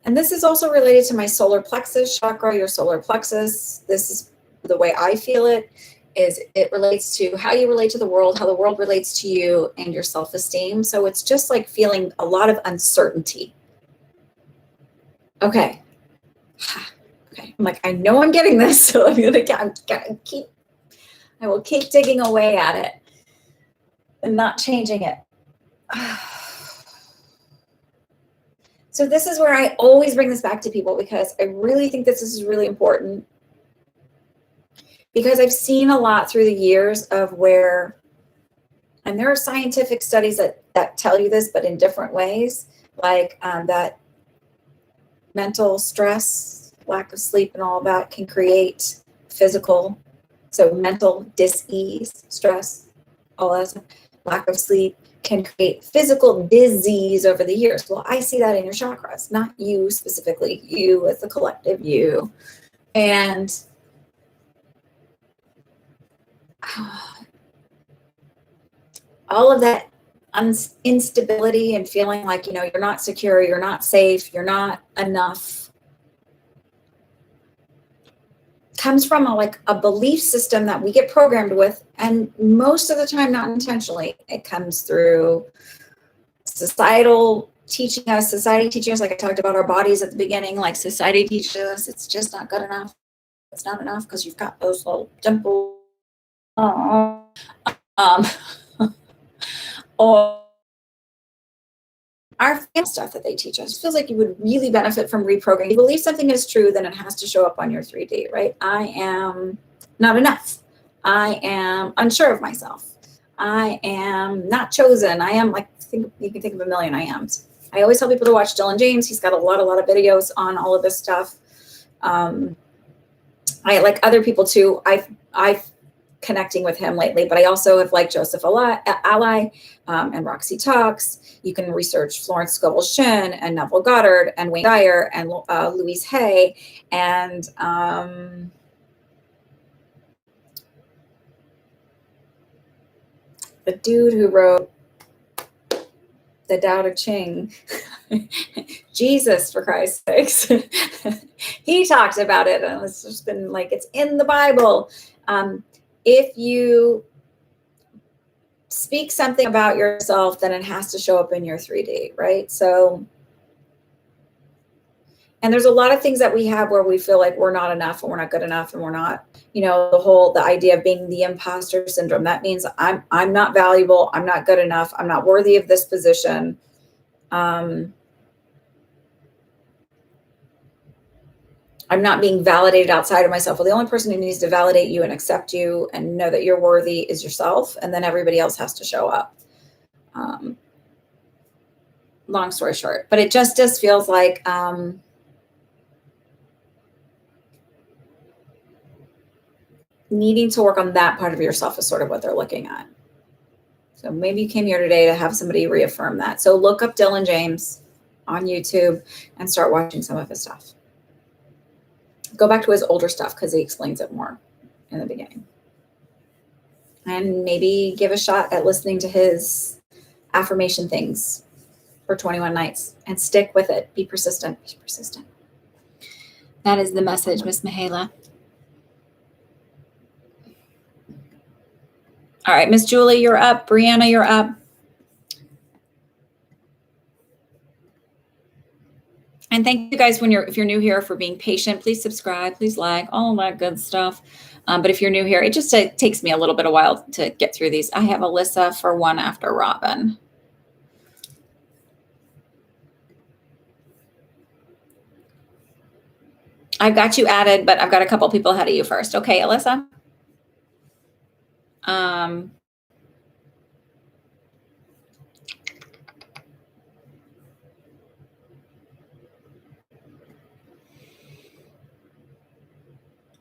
And this is also related to my solar plexus chakra, your solar plexus. This is the way I feel it, is it relates to how you relate to the world, how the world relates to you, and your self-esteem. So it's just like feeling a lot of uncertainty. Okay. Okay. I'm like, I know I'm getting this, so I will keep digging away at it and not changing it. So this is where I always bring this back to people because I really think this is really important, because I've seen a lot through the years of where, and there are scientific studies that tell you this, but in different ways, like that mental stress, lack of sleep and all of that can create physical, so mental dis-ease, stress, all that stuff, lack of sleep can create physical disease over the years. Well, I see that in your chakras, not you specifically, you as the collective you. And all of that instability and feeling like, you're not secure, you're not safe, you're not enough, comes from a belief system that we get programmed with, and most of the time not intentionally. It comes through society teaching us, like I talked about our bodies at the beginning, like society teaches us it's just not good enough. It's not enough because you've got those little dimples. Or our stuff that they teach us. It feels like you would really benefit from reprogramming. If you believe something is true, then it has to show up on your 3D, right? I am not enough. I am unsure of myself. I am not chosen. I am you can think of a million I ams. I always tell people to watch Dylan James. He's got a lot of videos on all of this stuff. I like other people too. I've connecting with him lately, but I also have liked Joseph Ally and Roxy Talks. You can research Florence Scovel Shinn and Neville Goddard and Wayne Dyer and Louise Hay and the dude who wrote the Tao Te Ching, Jesus, for Christ's sakes. He talked about it, and it's just been it's in the Bible. If you speak something about yourself, then it has to show up in your 3D, right? So, and there's a lot of things that we have where we feel like we're not enough and we're not good enough and we're not, the idea of being the imposter syndrome. That means I'm not valuable. I'm not good enough. I'm not worthy of this position. I'm not being validated outside of myself. Well, the only person who needs to validate you and accept you and know that you're worthy is yourself. And then everybody else has to show up. Long story short, but it just feels like needing to work on that part of yourself is sort of what they're looking at. So maybe you came here today to have somebody reaffirm that. So look up Dylan James on YouTube and start watching some of his stuff. Go back to his older stuff because he explains it more in the beginning. And maybe give a shot at listening to his affirmation things for 21 nights and stick with it. Be persistent. Be persistent. That is the message, Miss Mihaela. All right, Miss Julie, you're up. Brianna, you're up. And thank you guys if you're new here for being patient. Please subscribe, please like, all that good stuff. But if you're new here, it just takes me a little bit of while to get through these. I have Alyssa for one after Robin. I've got you added, but I've got a couple people ahead of you first. Okay, Alyssa.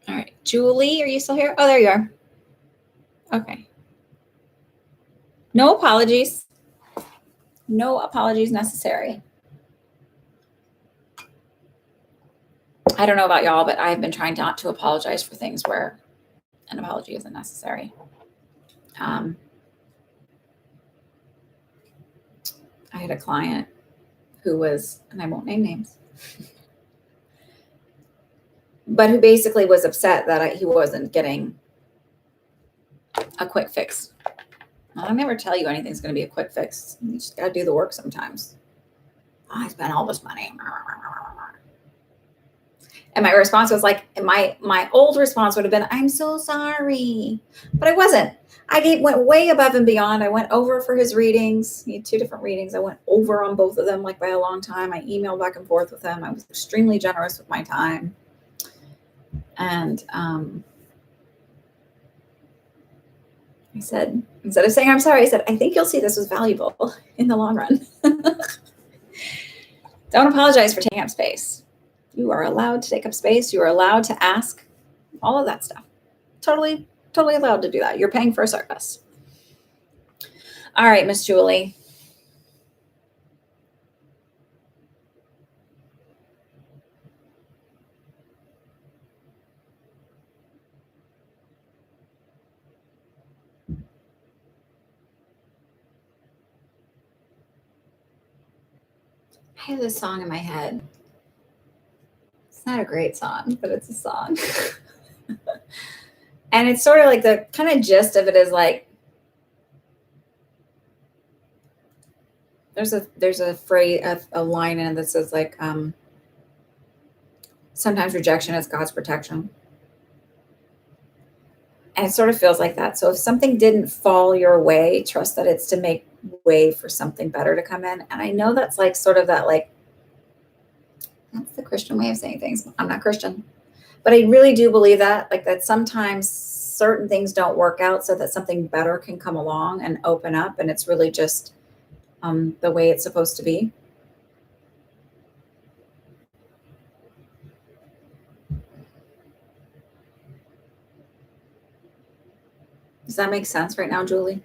All right, Julie, are you still here? Oh, there you are. Okay. No apologies. No apologies necessary. I don't know about y'all, but I've been trying not to apologize for things where an apology isn't necessary. I had a client who was, and I won't name names, but who basically was upset that he wasn't getting a quick fix. I'll never tell you anything's going to be a quick fix. You just got to do the work sometimes. I spent all this money. And my response was my old response would have been, I'm so sorry. But I wasn't. Went way above and beyond. I went over for his readings. He had 2 different readings. I went over on both of them by a long time. I emailed back and forth with him. I was extremely generous with my time. And I said, instead of saying I'm sorry, I said, I think you'll see this was valuable in the long run. Don't apologize for taking up space. You are allowed to take up space. You are allowed to ask all of that stuff. Totally allowed to do that. You're paying for a service. All right, Miss Julie. I have this song in my head. It's not a great song, but it's a song. And it's sort of like the kind of gist of it is like, there's a phrase, a line in it that says like, sometimes rejection is God's protection. And it sort of feels like that. So if something didn't fall your way, trust that it's to make way for something better to come in. And I know that's like sort of that, like, that's the Christian way of saying things. I'm not Christian, but I really do believe that, like, that sometimes certain things don't work out so that something better can come along and open up. And it's really just the way it's supposed to be. Does that make sense right now, Julie?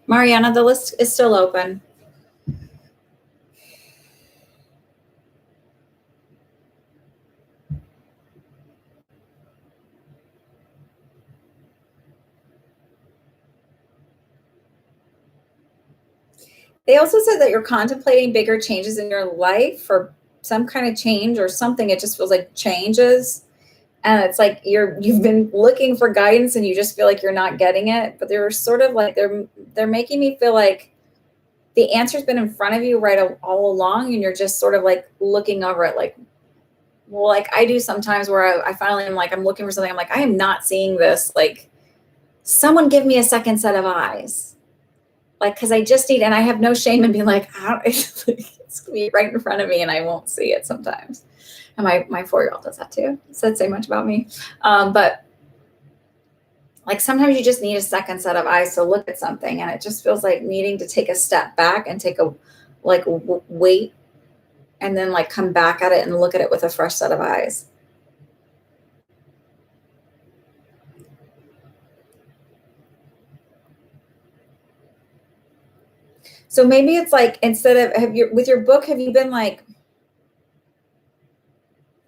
Mariana, the list is still open. They also said that you're contemplating bigger changes in your life, or some kind of change or something. It just feels like changes. And it's like you've been looking for guidance and you just feel like you're not getting it. But they're sort of like they're making me feel like the answer's been in front of you all along, and you're just sort of like looking over it, like, well, like I do sometimes where I finally am like, I'm looking for something. I'm like, I am not seeing this. Like, someone give me a second set of eyes. Like, because I just need, and I have no shame in being like, it's gonna be right in front of me and I won't see it sometimes. And my 4-year-old does that too. Said so much about me. But like sometimes you just need a second set of eyes to look at something, and it just feels like needing to take a step back and take a wait, and then like come back at it and look at it with a fresh set of eyes. So maybe it's like, instead of with your book, have you been like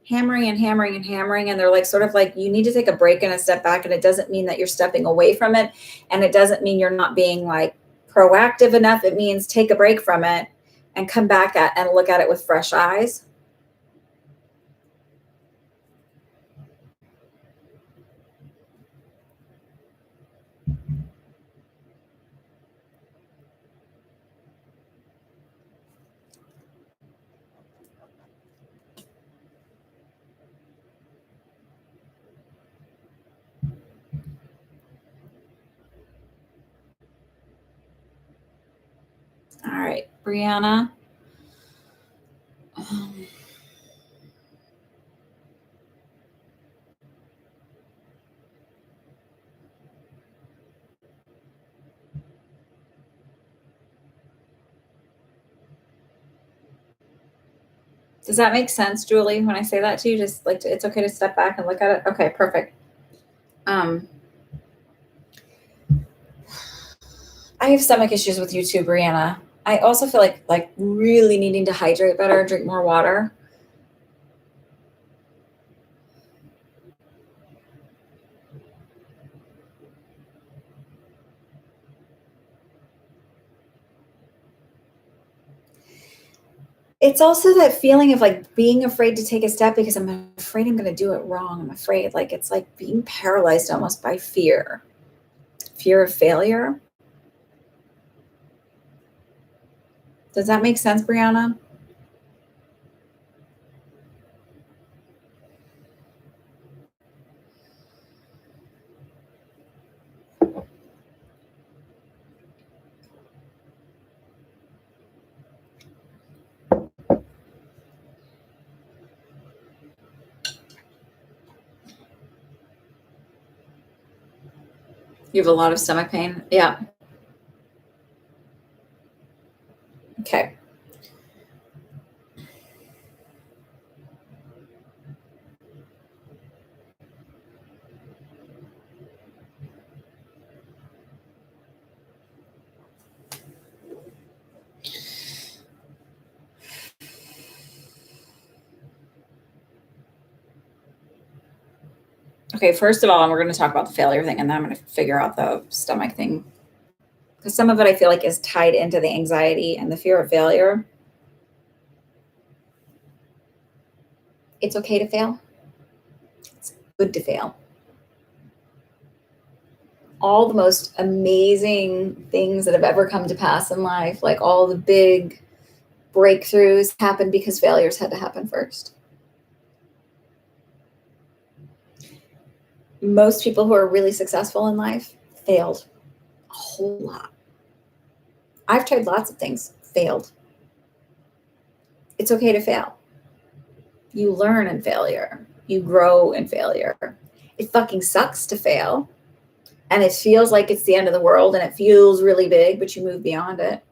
hammering and hammering and hammering, and they're like sort of like, you need to take a break and a step back, and it doesn't mean that you're stepping away from it, and it doesn't mean you're not being like proactive enough. It means take a break from it and come back at and look at it with fresh eyes. All right, Brianna. Does that make sense, Julie, when I say that to you? Just like, it's okay to step back and look at it? Okay, perfect. I have stomach issues with you too, Brianna. I also feel like really needing to hydrate better, drink more water. It's also that feeling of like being afraid to take a step because I'm afraid I'm going to do it wrong. I'm afraid, like, it's like being paralyzed almost by fear of failure. Does that make sense, Brianna? You have a lot of stomach pain? Yeah. Okay. Okay, first of all, we're going to talk about the failure thing, and then I'm going to figure out the stomach thing. Because some of it I feel like is tied into the anxiety and the fear of failure. It's okay to fail. It's good to fail. All the most amazing things that have ever come to pass in life, like all the big breakthroughs, happened because failures had to happen first. Most people who are really successful in life failed a whole lot. I've tried lots of things, failed. It's okay to fail. You learn in failure. You grow in failure. It fucking sucks to fail. And it feels like it's the end of the world and it feels really big, but you move beyond it.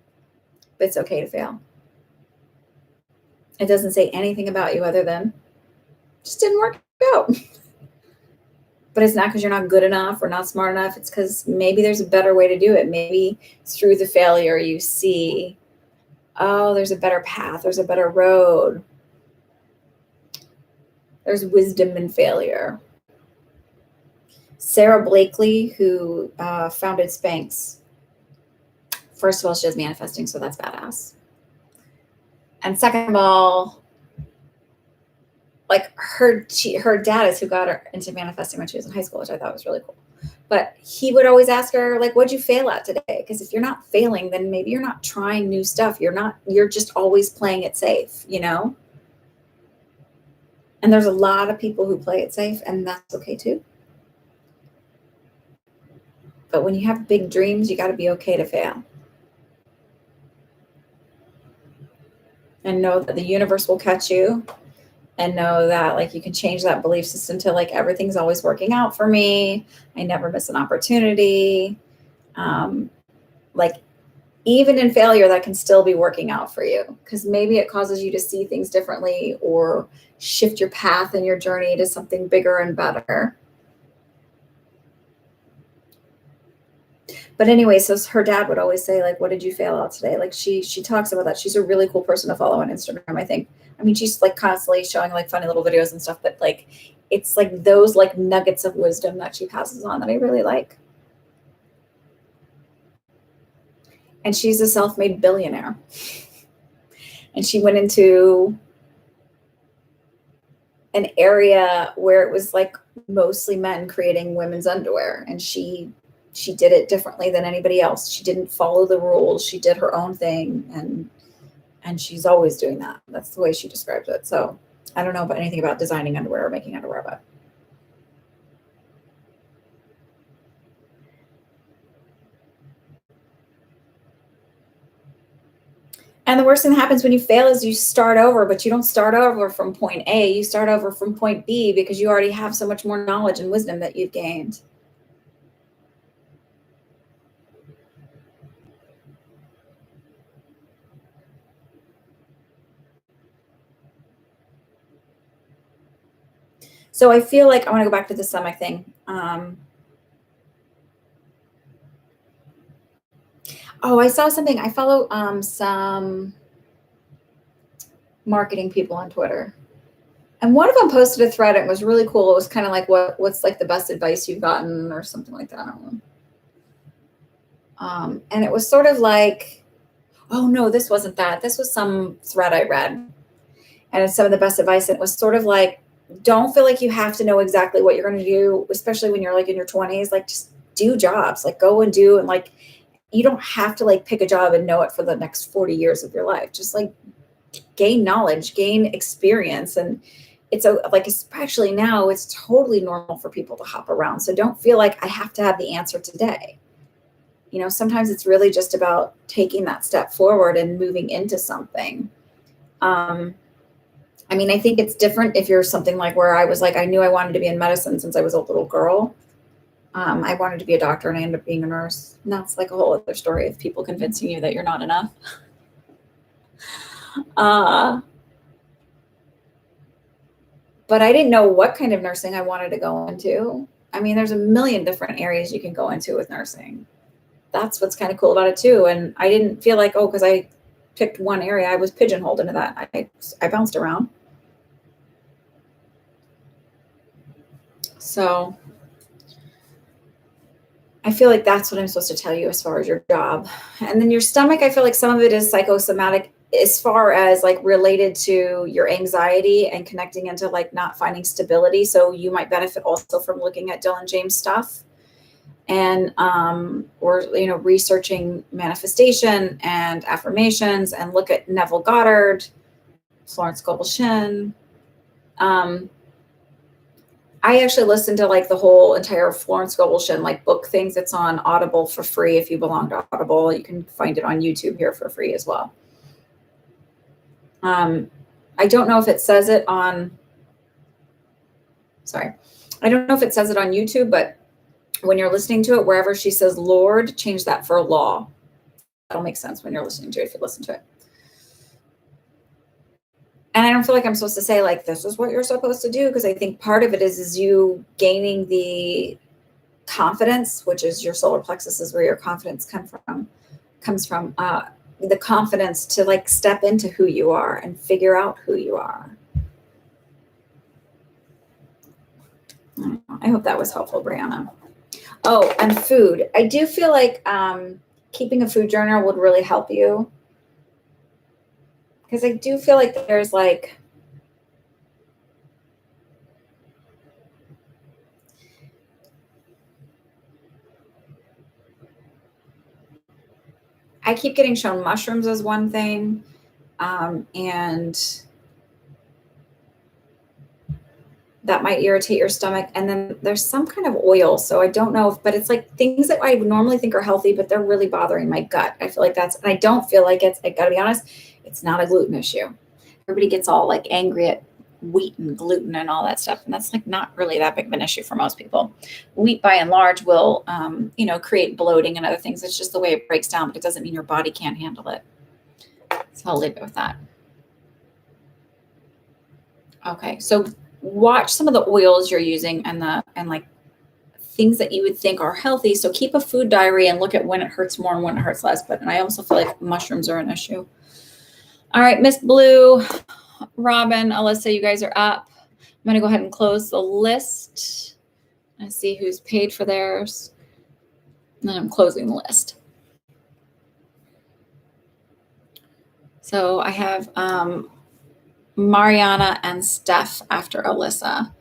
But it's okay to fail. It doesn't say anything about you other than just didn't work out. But it's not because you're not good enough or not smart enough. It's because maybe there's a better way to do it. Maybe through the failure you see, oh, there's a better path. There's a better road. There's wisdom in failure. Sarah Blakely, who founded Spanx. First of all, she does manifesting, so that's badass. And second of all, like her dad is who got her into manifesting when she was in high school, which I thought was really cool. But he would always ask her, like, what'd you fail at today? Because if you're not failing, then maybe you're not trying new stuff. You're just always playing it safe, you know? And there's a lot of people who play it safe, and that's okay too. But when you have big dreams, you got to be okay to fail. And know that the universe will catch you, and know that like you can change that belief system to like everything's always working out for me. I never miss an opportunity. Like even in failure, that can still be working out for you because maybe it causes you to see things differently or shift your path and your journey to something bigger and better. But anyway, so her dad would always say, like, what did you fail at today? Like she talks about that. She's a really cool person to follow on Instagram, I think. I mean, she's like constantly showing like funny little videos and stuff, but like, it's like those like nuggets of wisdom that she passes on that I really like. And she's a self-made billionaire. And she went into an area where it was like mostly men creating women's underwear. And she did it differently than anybody else. She didn't follow the rules. She did her own thing. And she's always doing that. That's the way she describes it. So I don't know about anything about designing underwear or making underwear, but. And the worst thing that happens when you fail is you start over, but you don't start over from point A. You start over from point B because you already have so much more knowledge and wisdom that you've gained. So I feel like I want to go back to the stomach thing. Oh, I saw something. I follow some marketing people on Twitter. And one of them posted a thread. It was really cool. It was kind of like what's like the best advice you've gotten or something like that. I don't know. And it was sort of like, oh no, this wasn't that. This was some thread I read. And it's some of the best advice. And it was sort of like, don't feel like you have to know exactly what you're going to do, especially when you're like in your 20s. Like just do jobs, like go and do, and like you don't have to like pick a job and know it for the next 40 years of your life. Just like gain knowledge, gain experience. And it's like, especially now, it's totally normal for people to hop around. So don't feel like I have to have the answer today. You know, sometimes it's really just about taking that step forward and moving into something. I mean, I think it's different if you're something like where I was like, I knew I wanted to be in medicine since I was a little girl. I wanted to be a doctor and I ended up being a nurse. And that's like a whole other story of people convincing you that you're not enough. But I didn't know what kind of nursing I wanted to go into. I mean, there's a million different areas you can go into with nursing. That's what's kind of cool about it too. And I didn't feel like, oh, because I picked one area, I was pigeonholed into that. I bounced around. So I feel like that's what I'm supposed to tell you as far as your job. And then your stomach, I feel like some of it is psychosomatic as far as like related to your anxiety and connecting into like not finding stability. So you might benefit also from looking at Dylan James stuff and or researching manifestation and affirmations, and look at Neville Goddard, Florence Scovel Shinn. I actually listened to like the whole entire Florence Scovel Shinn like book things. It's on Audible for free. If you belong to Audible, you can find it on YouTube here for free as well. I don't know if it says it on, I don't know if it says it on YouTube, but when you're listening to it, wherever she says Lord, change that for law. That'll make sense when you're listening to it, if you listen to it. And I don't feel like I'm supposed to say like, this is what you're supposed to do, because I think part of it is you gaining the confidence, which is your solar plexus is where your confidence comes from the confidence to like step into who you are and figure out who you are. I hope that was helpful, Brianna. Oh, and food. I do feel like keeping a food journal would really help you, because I do feel like there's like, I keep getting shown mushrooms as one thing, and that might irritate your stomach. And then there's some kind of oil. So I don't know but it's like things that I normally think are healthy, but they're really bothering my gut. I feel like and I don't feel like I gotta be honest, it's not a gluten issue. Everybody gets all like angry at wheat and gluten and all that stuff. And that's like not really that big of an issue for most people. Wheat by and large will, create bloating and other things. It's just the way it breaks down, but it doesn't mean your body can't handle it. So I'll leave it with that. Okay. So watch some of the oils you're using and like things that you would think are healthy. So keep a food diary and look at when it hurts more and when it hurts less. And I also feel like mushrooms are an issue. All right, Miss Blue, Robin, Alyssa, you guys are up. I'm going to go ahead and close the list and see who's paid for theirs. And then I'm closing the list. So I have Mariana and Steph after Alyssa.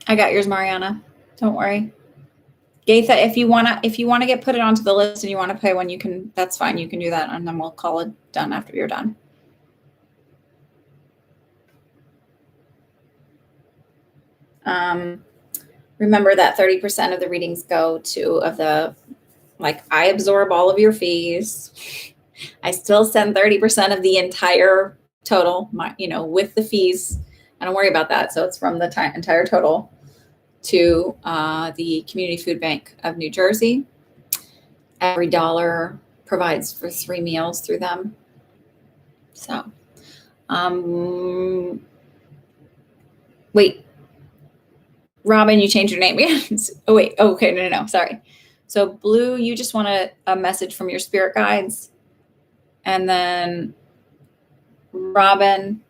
I got yours, Mariana. Don't worry. Gaitha, if you wanna get put it onto the list and you want to pay one, you can. That's fine. You can do that, and then we'll call it done after you're done. Remember that 30% of the readings go to I absorb all of your fees. I still send 30% of the entire total, with the fees. I don't worry about that. So it's from the entire total to the Community Food Bank of New Jersey. Every dollar provides for 3 meals through them. So, wait, Robin, you changed your name again. Oh, wait. Oh, okay. No. Sorry. So Blue, you just want a message from your spirit guides. And then Robin,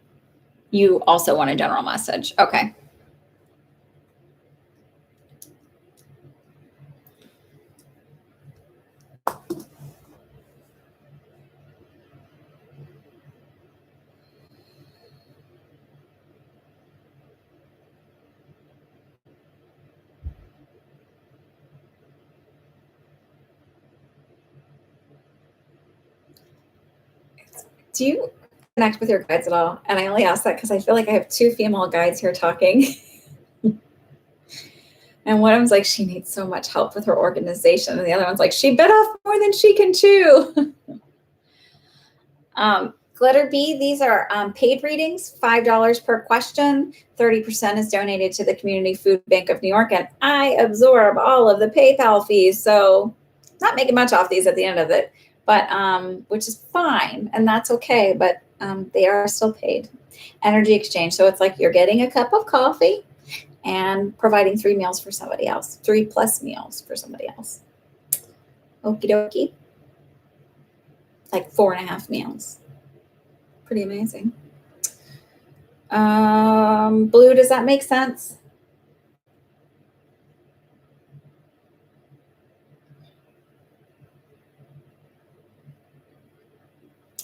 you also want a general message. Okay. Do you connect with your guides at all? And I only ask that because I feel like I have 2 female guides here talking. And one of them's like, she needs so much help with her organization. And the other one's like, she bit off more than she can chew. Glitter Bee, these are paid readings, $5 per question. 30% is donated to the Community Food Bank of New York. And I absorb all of the PayPal fees. So not making much off these at the end of it, but which is fine, and that's okay, but they are still paid. Energy exchange. So it's like you're getting a cup of coffee and providing 3 meals for somebody else, 3+ meals for somebody else. Okie dokie. Like 4.5 meals. Pretty amazing. Blue, does that make sense?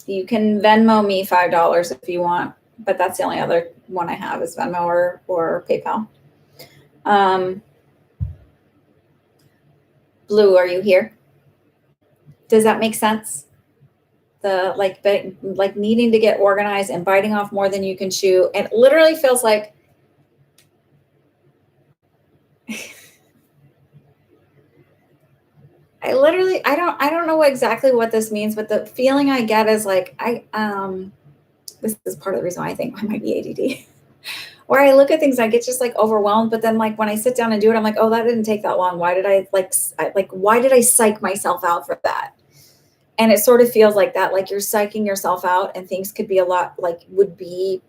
You can Venmo me $5 if you want, but that's the only other one I have is Venmo or PayPal. Blue, are you here? Does that make sense? The like needing to get organized and biting off more than you can chew. And it literally feels like I don't know exactly what this means, but the feeling I get is like this is part of the reason why I think I might be ADD. Where I look at things, I get just like overwhelmed. But then like when I sit down and do it, I'm like, oh, that didn't take that long. Why did why did I psych myself out for that? And it sort of feels like that, like you're psyching yourself out, and things could be would be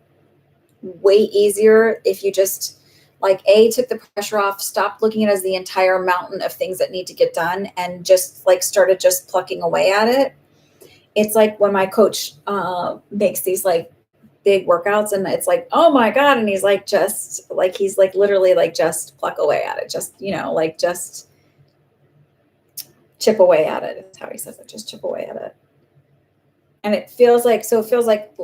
way easier if you just took the pressure off, stopped looking at it as the entire mountain of things that need to get done, and just started just plucking away at it. It's like when my coach makes these big workouts, and it's like, oh my God. And he's literally just pluck away at it. Just, just chip away at it. That's how he says it. Just chip away at it. And it feels like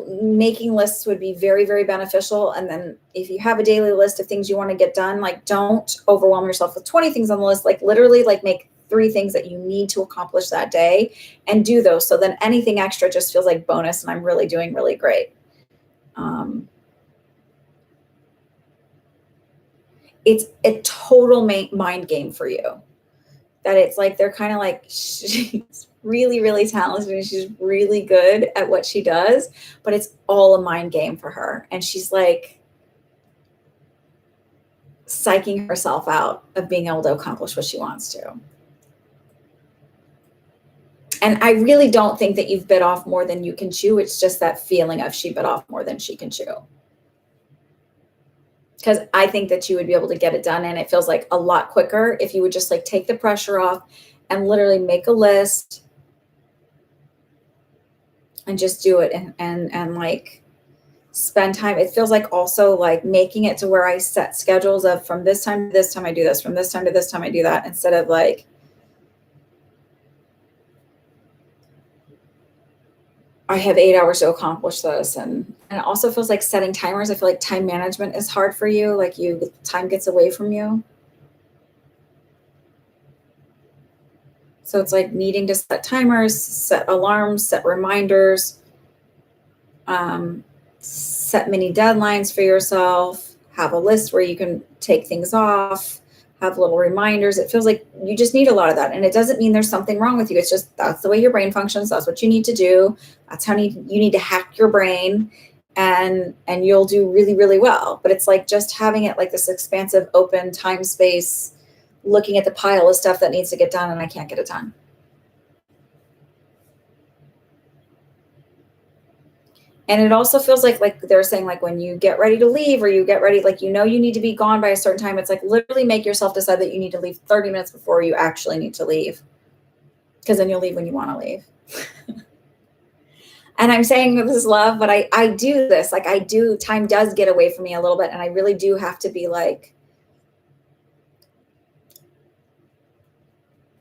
making lists would be very, very beneficial. And then if you have a daily list of things you want to get done, don't overwhelm yourself with 20 things on the list. Literally make 3 things that you need to accomplish that day and do those. So then anything extra just feels like bonus, and I'm really doing really great. It's a total mind game for you. That it's like they're kind of she's really, really talented and she's really good at what she does, but it's all a mind game for her. And she's psyching herself out of being able to accomplish what she wants to. And I really don't think that you've bit off more than you can chew. It's just that feeling of she bit off more than she can chew. Because I think that you would be able to get it done, and it feels like a lot quicker if you would just take the pressure off and literally make a list and just do it and spend time. It feels like also making it to where I set schedules of from this time to this time I do this, from this time to this time I do that, instead of I have 8 hours to accomplish this. And it also feels like setting timers. I feel like time management is hard for you. Time gets away from you. So it's needing to set timers, set alarms, set reminders, set mini deadlines for yourself, have a list where you can take things off, have little reminders. It feels like you just need a lot of that. And it doesn't mean there's something wrong with you. It's just, that's the way your brain functions. That's what you need to do. That's how you need to hack your brain, and you'll do really, really well. But it's just having it this expansive, open time space, looking at the pile of stuff that needs to get done and I can't get it done. And it also feels like they're saying, when you get ready to leave, or you get ready, you need to be gone by a certain time. It's literally make yourself decide that you need to leave 30 minutes before you actually need to leave. Because then you'll leave when you want to leave. And I'm saying this is love, but I do this. Time does get away from me a little bit. And I really do have to be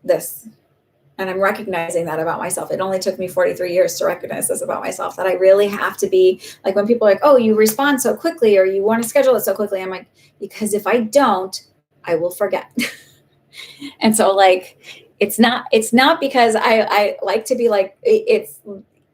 this. And I'm recognizing that about myself. It only took me 43 years to recognize this about myself, that I really have to be when people are oh, you respond so quickly, or you want to schedule it so quickly. I'm because if I don't, I will forget. And so it's not because I like to be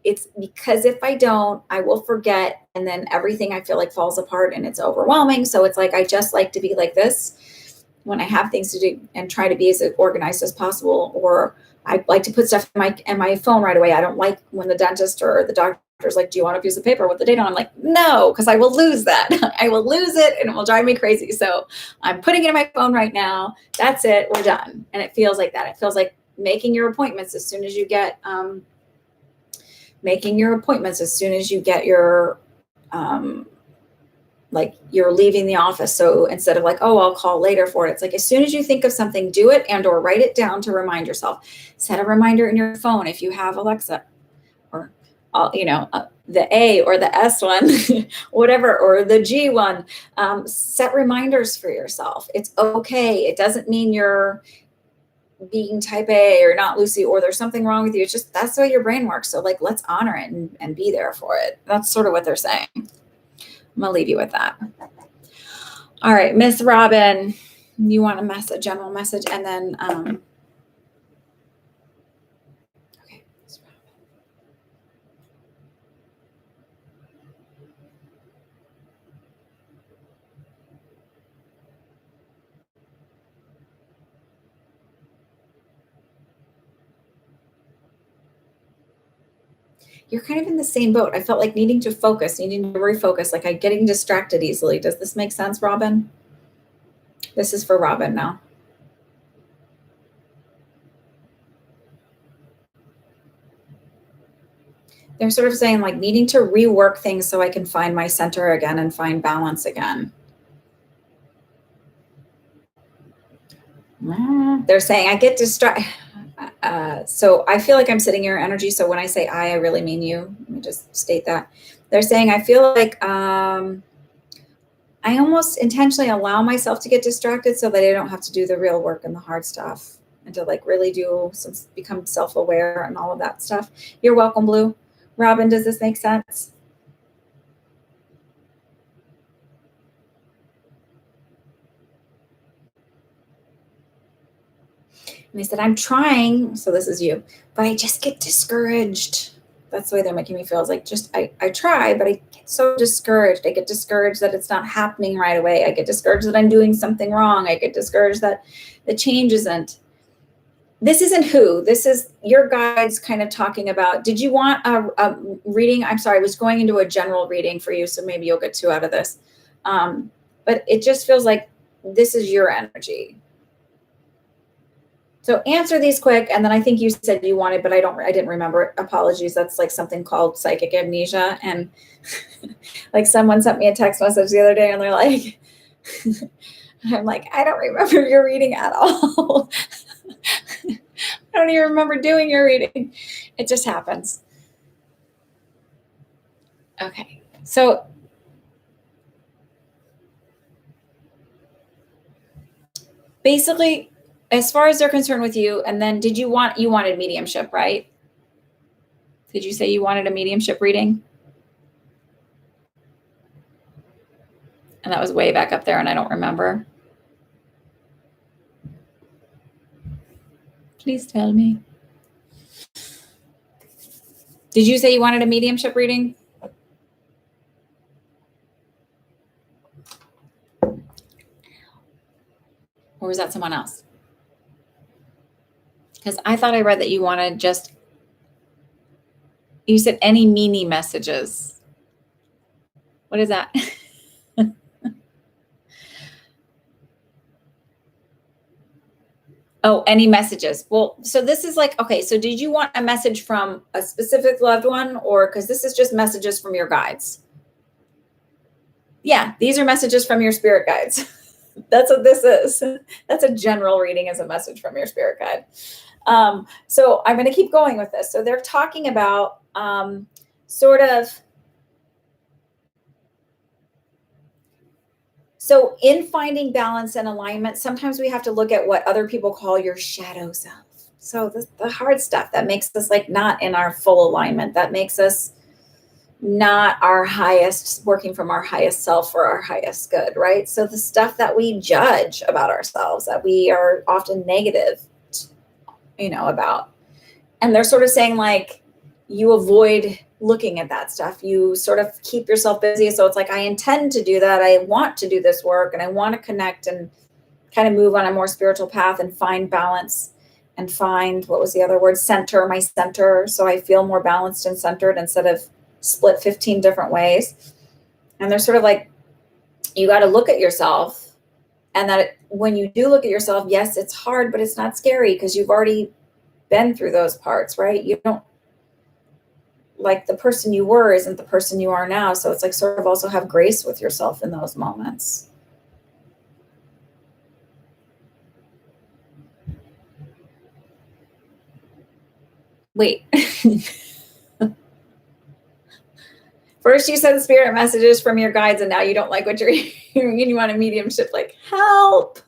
it's because if I don't, I will forget. And then everything I feel falls apart and it's overwhelming. So it's I just like to be this when I have things to do, and try to be as organized as possible. Or I like to put stuff in my phone right away. I don't like when the dentist or the doctor's do you want a piece of paper with the date on? I'm no, because I will lose that. I will lose it and it will drive me crazy. So I'm putting it in my phone right now. That's it. We're done. And it feels like that. It feels like making your appointments as soon as you get your like you're leaving the office. So instead of like, oh, I'll call later for it, it's like as soon as you think of something, do it and or write it down to remind yourself. Set a reminder in your phone if you have Alexa, or the A or the S one, whatever, or the G one. Set reminders for yourself. It's okay. It doesn't mean you're being type A or not Lucy, or there's something wrong with you. It's just that's the way your brain works. So like, let's honor it and be there for it. That's sort of what they're saying. I'm gonna leave you with that. All right, Miss Robin, you want a general message, and then okay. You're kind of in the same boat. I felt like needing to focus, needing to refocus, like I'm getting distracted easily. Does this make sense, Robin? This is for Robin now. They're sort of saying like needing to rework things so I can find my center again and find balance again. They're saying I get distracted. So I feel like I'm sitting in your energy. So when I say I really mean you. Let me just state that. They're saying I feel like I almost intentionally allow myself to get distracted so that I don't have to do the real work and the hard stuff, and to like really become self-aware and all of that stuff. You're welcome, Blue. Robin, does this make sense? And they said, I'm trying, so this is you, but I just get discouraged. That's the way they're making me feel. It's like, I try, but I get so discouraged. I get discouraged that it's not happening right away. I get discouraged that I'm doing something wrong. I get discouraged that the change isn't. This isn't who. This is your guides kind of talking about, did you want a reading? I'm sorry, I was going into a general reading for you, so maybe you'll get 2 out of this. But it just feels like this is your energy. So answer these quick, and then I think you said you wanted, but I didn't remember. Apologies. That's like something called psychic amnesia. And like someone sent me a text message the other day, and they're like, I'm like, I don't remember your reading at all. I don't even remember doing your reading. It just happens. Okay. So basically, as far as they're concerned with you, and then you wanted mediumship, right? Did you say you wanted a mediumship reading? And that was way back up there, and I don't remember. Please tell me. Did you say you wanted a mediumship reading? Or was that someone else? Because I thought I read that you wanted you said any mini messages. What is that? Oh, any messages. Well, so this is like, okay, so did you want a message from a specific loved one, or because this is just messages from your guides? Yeah, these are messages from your spirit guides. That's what this is. That's a general reading as a message from your spirit guide. So I'm going to keep going with this. So they're talking about sort of, so in finding balance and alignment, sometimes we have to look at what other people call your shadow self. So the hard stuff that makes us like not in our full alignment, that makes us not our highest, working from our highest self or our highest good, right? So the stuff that we judge about ourselves, that we are often negative, about. And they're sort of saying like, you avoid looking at that stuff. You sort of keep yourself busy. So it's like, I intend to do that. I want to do this work, and I want to connect and kind of move on a more spiritual path and find balance and find, what was the other word? My center. So I feel more balanced and centered instead of split 15 different ways. And they're sort of like, you got to look at yourself, and that when you do look at yourself, yes, it's hard, but it's not scary because you've already been through those parts, right? You don't, like, the person you were isn't the person you are now. So it's like sort of also have grace with yourself in those moments. Wait. First you said spirit messages from your guides, and now you don't like what you're hearing and you want a mediumship. Like, help.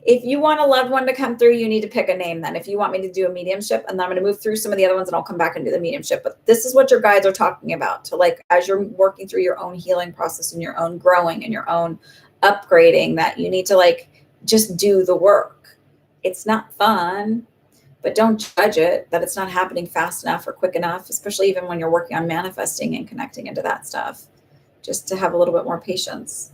If you want a loved one to come through, you need to pick a name then. If you want me to do a mediumship, and then I'm going to move through some of the other ones and I'll come back and do the mediumship. But this is what your guides are talking about. To, like, as you're working through your own healing process and your own growing and your own upgrading, that you need to, like, just do the work. It's not fun, but don't judge it that it's not happening fast enough or quick enough, especially even when you're working on manifesting and connecting into that stuff. Just to have a little bit more patience.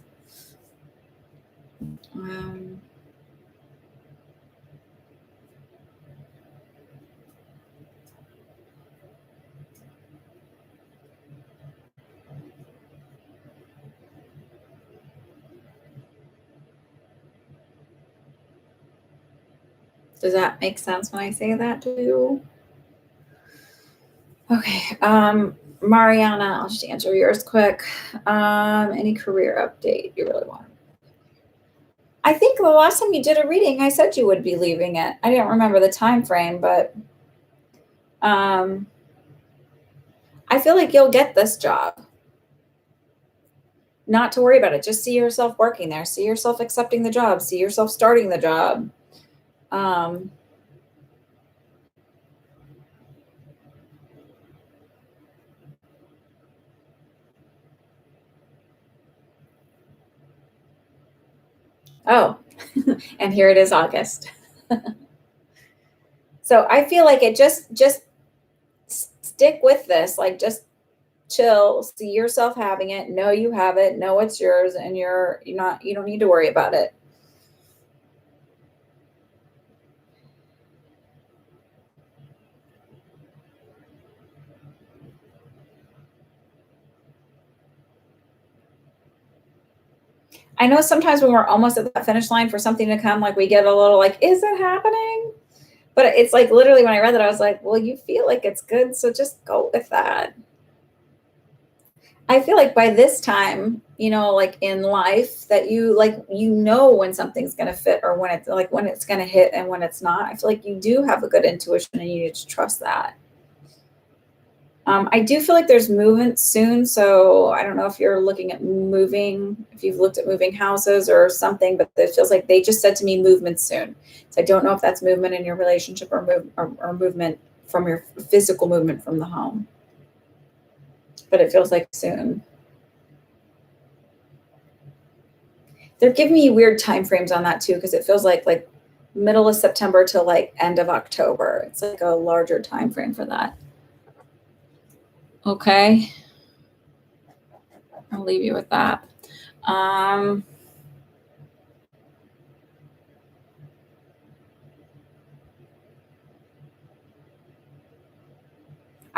Does that make sense when I say that to you? Okay. Mariana, I'll just answer yours quick. Any career update you really want? I think the last time you did a reading, I said you would be leaving it. I didn't remember the time frame, but I feel like you'll get this job. Not to worry about it. Just see yourself working there. See yourself accepting the job. See yourself starting the job. Oh, and here it is, August. So I feel like it just stick with this, like, just chill, see yourself having it, know you have it, know it's yours, and you don't need to worry about it. I know sometimes when we're almost at that finish line for something to come, like, we get a little like, is it happening? But it's like, literally when I read that, I was like, well, you feel like it's good, so just go with that. I feel like by this time, like in life, that you know when something's going to fit or when it's going to hit and when it's not. I feel like you do have a good intuition and you need to trust that. I do feel like there's movement soon. So I don't know if you're looking at moving, if you've looked at moving houses or something, but it feels like they just said to me movement soon. So I don't know if that's movement in your relationship or movement from your physical movement from the home. But it feels like soon. They're giving me weird time frames on that too, because it feels like middle of September to like end of October. It's like a larger time frame for that. Okay. I'll leave you with that. I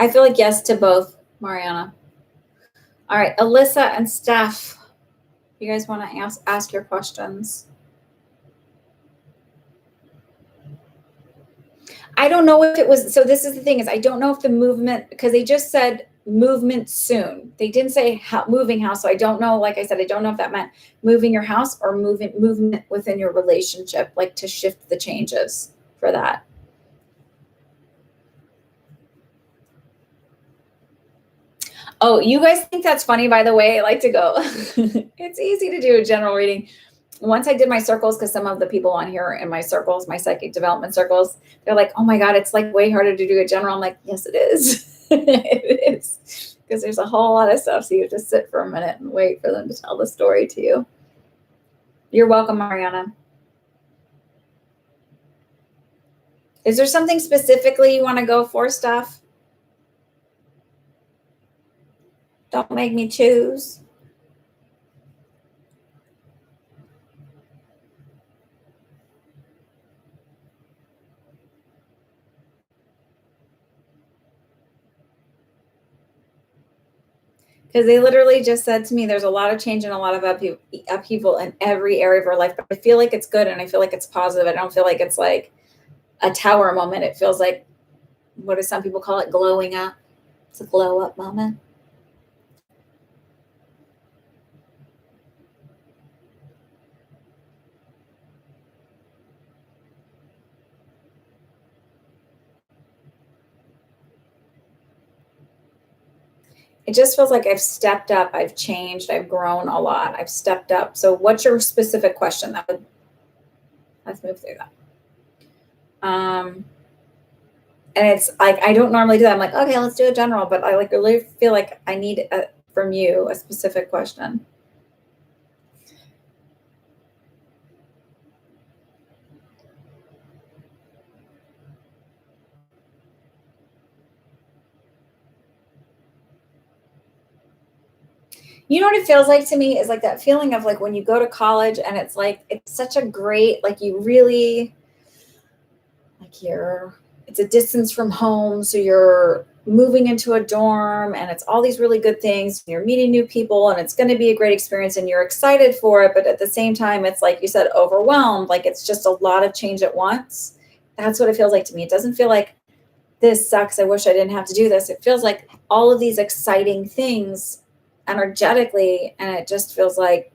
feel like yes to both, Mariana. All right, Alyssa and Steph, you guys want to ask your questions? I don't know if it was, so this is the thing, is I don't know if the movement, because they just said movement soon. They didn't say moving house. So I don't know, like I said, I don't know if that meant moving your house or movement within your relationship, like to shift the changes for that. Oh, you guys think that's funny, by the way? I like to go. It's easy to do a general reading. Once I did my circles, because some of the people on here in my circles, my psychic development circles, they're like, oh my God, it's like way harder to do a general. I'm like, yes, it is. It is. Because there's a whole lot of stuff. So you have to sit for a minute and wait for them to tell the story to you. You're welcome, Mariana. Is there something specifically you want to go for, Steph? Don't make me choose. Because they literally just said to me, there's a lot of change and a lot of upheaval in every area of our life. But I feel like it's good and I feel like it's positive. I don't feel like it's like a tower moment. It feels like, what do some people call it? Glowing up. It's a glow up moment. It just feels like I've stepped up, I've changed, I've grown a lot, I've stepped up. So what's your specific question? Let's move through that. And it's like, I don't normally do that. I'm like, okay, let's do a general, but I like really feel like I need from you a specific question. You know what it feels like to me is like that feeling of like when you go to college and it's like, it's such a great, like you really, like it's a distance from home. So you're moving into a dorm and it's all these really good things. You're meeting new people and it's going to be a great experience and you're excited for it. But at the same time, it's like you said, overwhelmed. Like it's just a lot of change at once. That's what it feels like to me. It doesn't feel like this sucks. I wish I didn't have to do this. It feels like all of these exciting things energetically. And it just feels like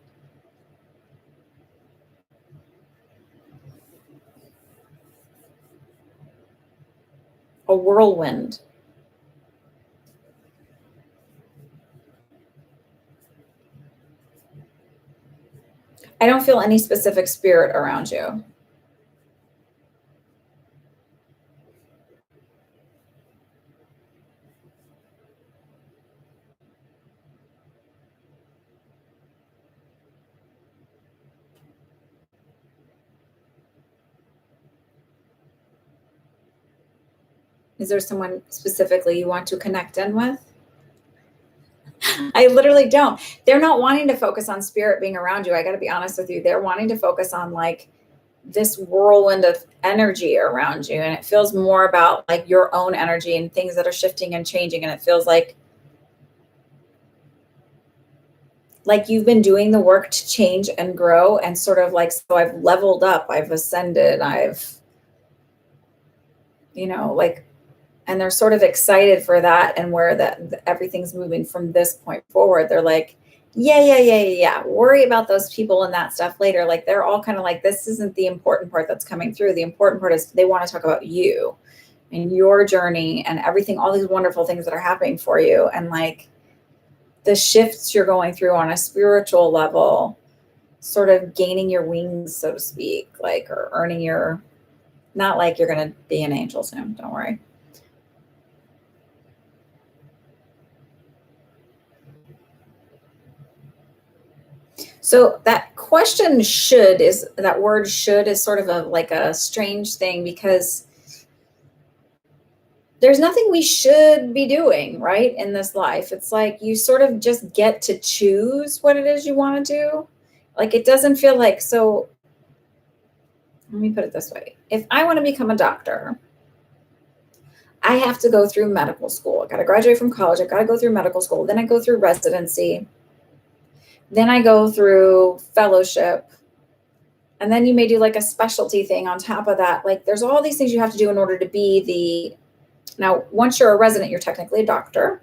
a whirlwind. I don't feel any specific spirit around you. Is there someone specifically you want to connect in with? I literally don't. They're not wanting to focus on spirit being around you. I got to be honest with you. They're wanting to focus on like this whirlwind of energy around you. And it feels more about like your own energy and things that are shifting and changing. And it feels like you've been doing the work to change and grow and sort of like, so I've leveled up, I've ascended, like, and they're sort of excited for that and where that everything's moving from this point forward. They're like, yeah. Worry about those people and that stuff later. Like they're all kind of like, this isn't the important part that's coming through. The important part is they want to talk about you and your journey and everything, all these wonderful things that are happening for you. And like the shifts you're going through on a spiritual level, sort of gaining your wings, so to speak, like, or earning not like you're going to be an angel soon. Don't worry. So that question that word should is sort of like a strange thing because there's nothing we should be doing, right? In this life. It's like you sort of just get to choose what it is you want to do. Like it doesn't feel like, so let me put it this way. If I want to become a doctor, I have to go through medical school. I got to graduate from college. I got to go through medical school. Then I go through residency. Then I go through fellowship. And then you may do like a specialty thing on top of that. Like there's all these things you have to do in order to be now, once you're a resident, you're technically a doctor,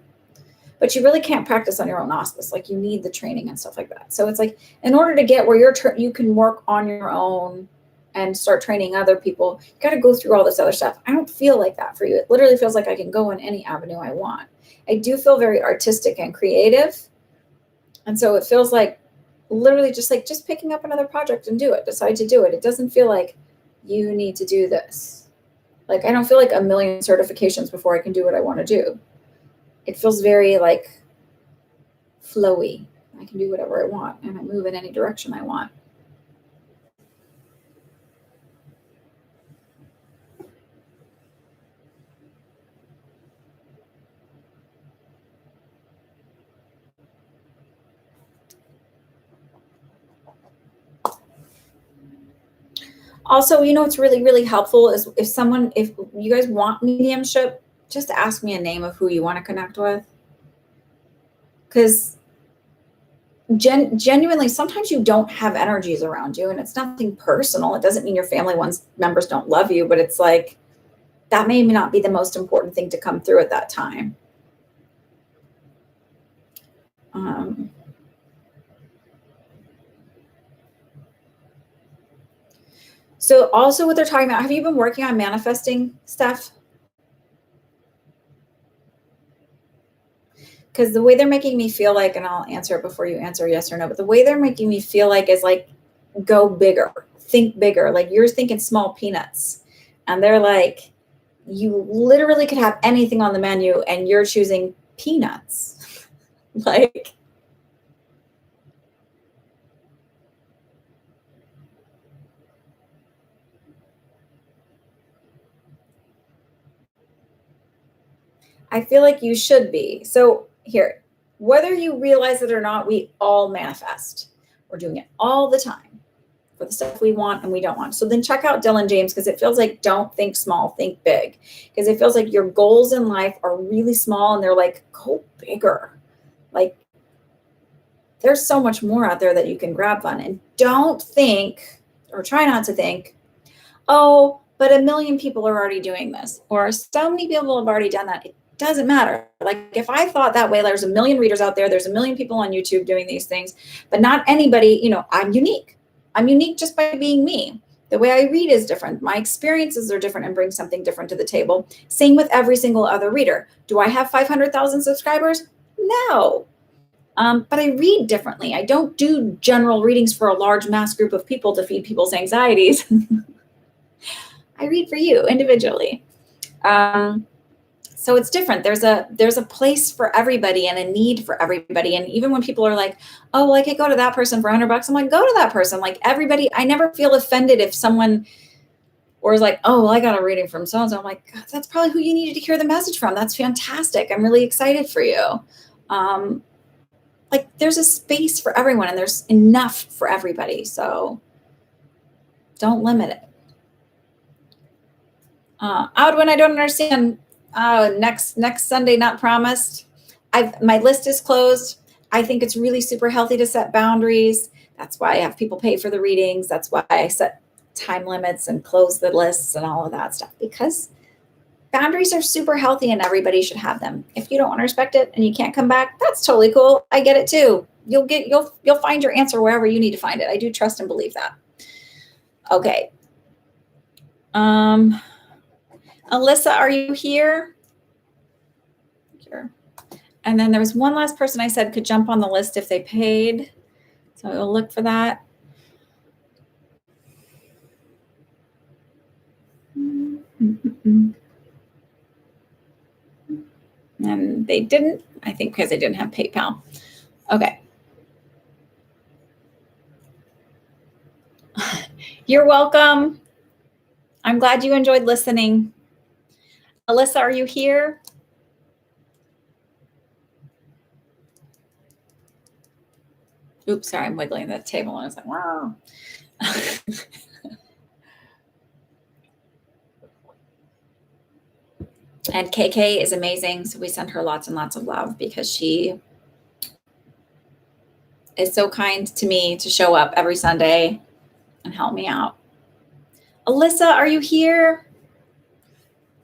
but you really can't practice on your own auspice. Like you need the training and stuff like that. So it's like, in order to get where you can work on your own and start training other people, you got to go through all this other stuff. I don't feel like that for you. It literally feels like I can go in any avenue I want. I do feel very artistic and creative. And so it feels like literally just picking up another project and decide to do it. It doesn't feel like you need to do this. Like, I don't feel like a million certifications before I can do what I want to do. It feels very like flowy. I can do whatever I want and I move in any direction I want. Also, what's really, really helpful is if you guys want mediumship, just ask me a name of who you want to connect with. Because genuinely, sometimes you don't have energies around you, and it's nothing personal. It doesn't mean your family members don't love you, but it's like that may not be the most important thing to come through at that time. So also what they're talking about, have you been working on manifesting stuff? Because the way they're making me feel like, and I'll answer it before you answer yes or no, but the way they're making me feel like is like, go bigger, think bigger. Like you're thinking small peanuts. And they're like, you literally could have anything on the menu and you're choosing peanuts. Like, I feel like you should be. So here, whether you realize it or not, we all manifest. We're doing it all the time for the stuff we want and we don't want. So then check out Dylan James, because it feels like don't think small, think big. Because it feels like your goals in life are really small and they're like, go bigger. Like there's so much more out there that you can grab on. And don't think, or try not to think, oh, but 1 million people are already doing this, or so many people have already done that. It doesn't matter. Like if I thought that way, there's 1 million readers out there, there's 1 million people on YouTube doing these things, but not anybody, I'm unique. I'm unique just by being me. The way I read is different. My experiences are different and bring something different to the table. Same with every single other reader. Do I have 500,000 subscribers? No. But I read differently. I don't do general readings for a large mass group of people to feed people's anxieties. I read for you individually. So it's different. There's a place for everybody and a need for everybody. And even when people are like, oh, well, I could go to that person for $100, I'm like, go to that person. Like everybody, I never feel offended if someone or is like, oh, well, I got a reading from so-and-so. I'm like, God, that's probably who you needed to hear the message from. That's fantastic. I'm really excited for you. Like there's a space for everyone and there's enough for everybody. So don't limit it. Outwin, I don't understand. Next Sunday, not promised. My list is closed. I think it's really super healthy to set boundaries. That's why I have people pay for the readings. That's why I set time limits and close the lists and all of that stuff, because boundaries are super healthy and everybody should have them. If you don't want to respect it and you can't come back, that's totally cool. I get it too. You'll find your answer wherever you need to find it. I do trust and believe that. Okay. Alyssa, are you here? Sure. And then there was one last person I said could jump on the list if they paid. So we'll look for that. And they didn't, I think because they didn't have PayPal. Okay. You're welcome. I'm glad you enjoyed listening. Alyssa, are you here? Oops, sorry, I'm wiggling the table and I was like, wow. And KK is amazing. So we send her lots and lots of love because she is so kind to me to show up every Sunday and help me out. Alyssa, are you here?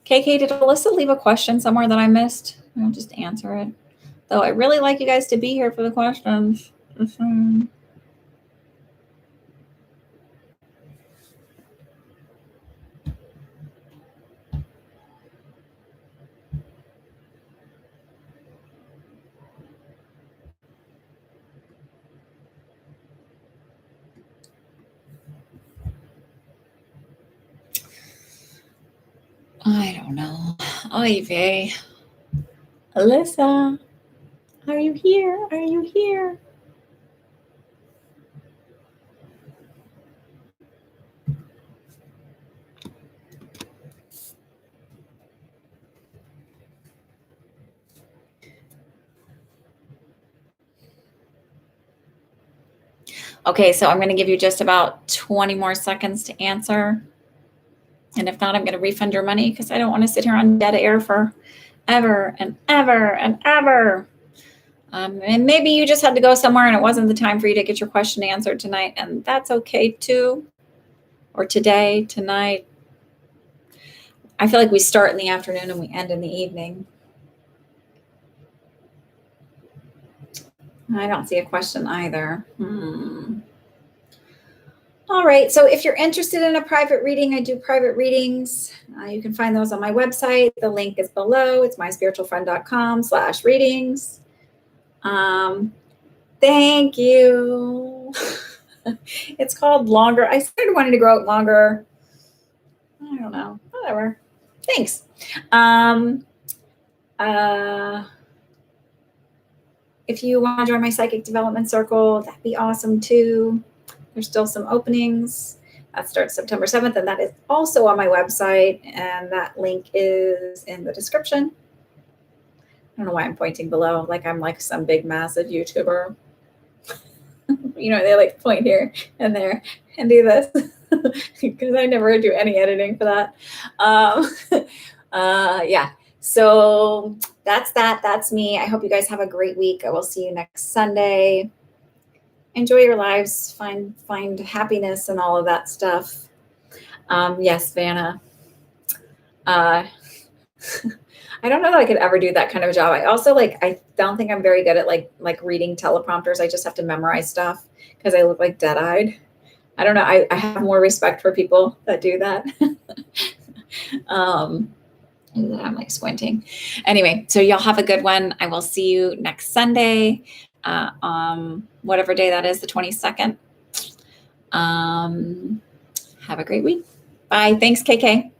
KK, did Alyssa leave a question somewhere that I missed? I'll just answer it. Though I really like you guys to be here for the questions. I don't know. Oy vey. Alyssa, are you here? Are you here? Okay, so I'm going to give you just about 20 more seconds to answer. And if not, I'm going to refund your money because I don't want to sit here on dead air for ever and ever and ever. And maybe you just had to go somewhere and it wasn't the time for you to get your question answered tonight, and that's okay too. Or today, tonight. I feel like we start in the afternoon and we end in the evening. I don't see a question either. All right, so if you're interested in a private reading, I do private readings. You can find those on my website. The link is below. It's myspiritualfriend.com/readings. Thank you. It's called Longer. I started wanting to grow it longer. I don't know. Whatever. Thanks. If you want to join my psychic development circle, that'd be awesome too. There's still some openings. That starts September 7th, and that is also on my website, and that link is in the description. I don't know why I'm pointing below, like I'm like some big, massive YouTuber. You know, they like point here and there and do this because I never do any editing for that. Yeah. So that's that. That's me. I hope you guys have a great week. I will see you next Sunday. Enjoy your lives. Find happiness and all of that stuff. Yes, Vanna. I don't know that I could ever do that kind of a job. I also I don't think I'm very good at like reading teleprompters. I just have to memorize stuff because I look like dead-eyed. I don't know. I have more respect for people that do that. I'm like squinting. Anyway, so y'all have a good one. I will see you next Sunday, whatever day that is, the 22nd. Have a great week. Bye. Thanks, KK.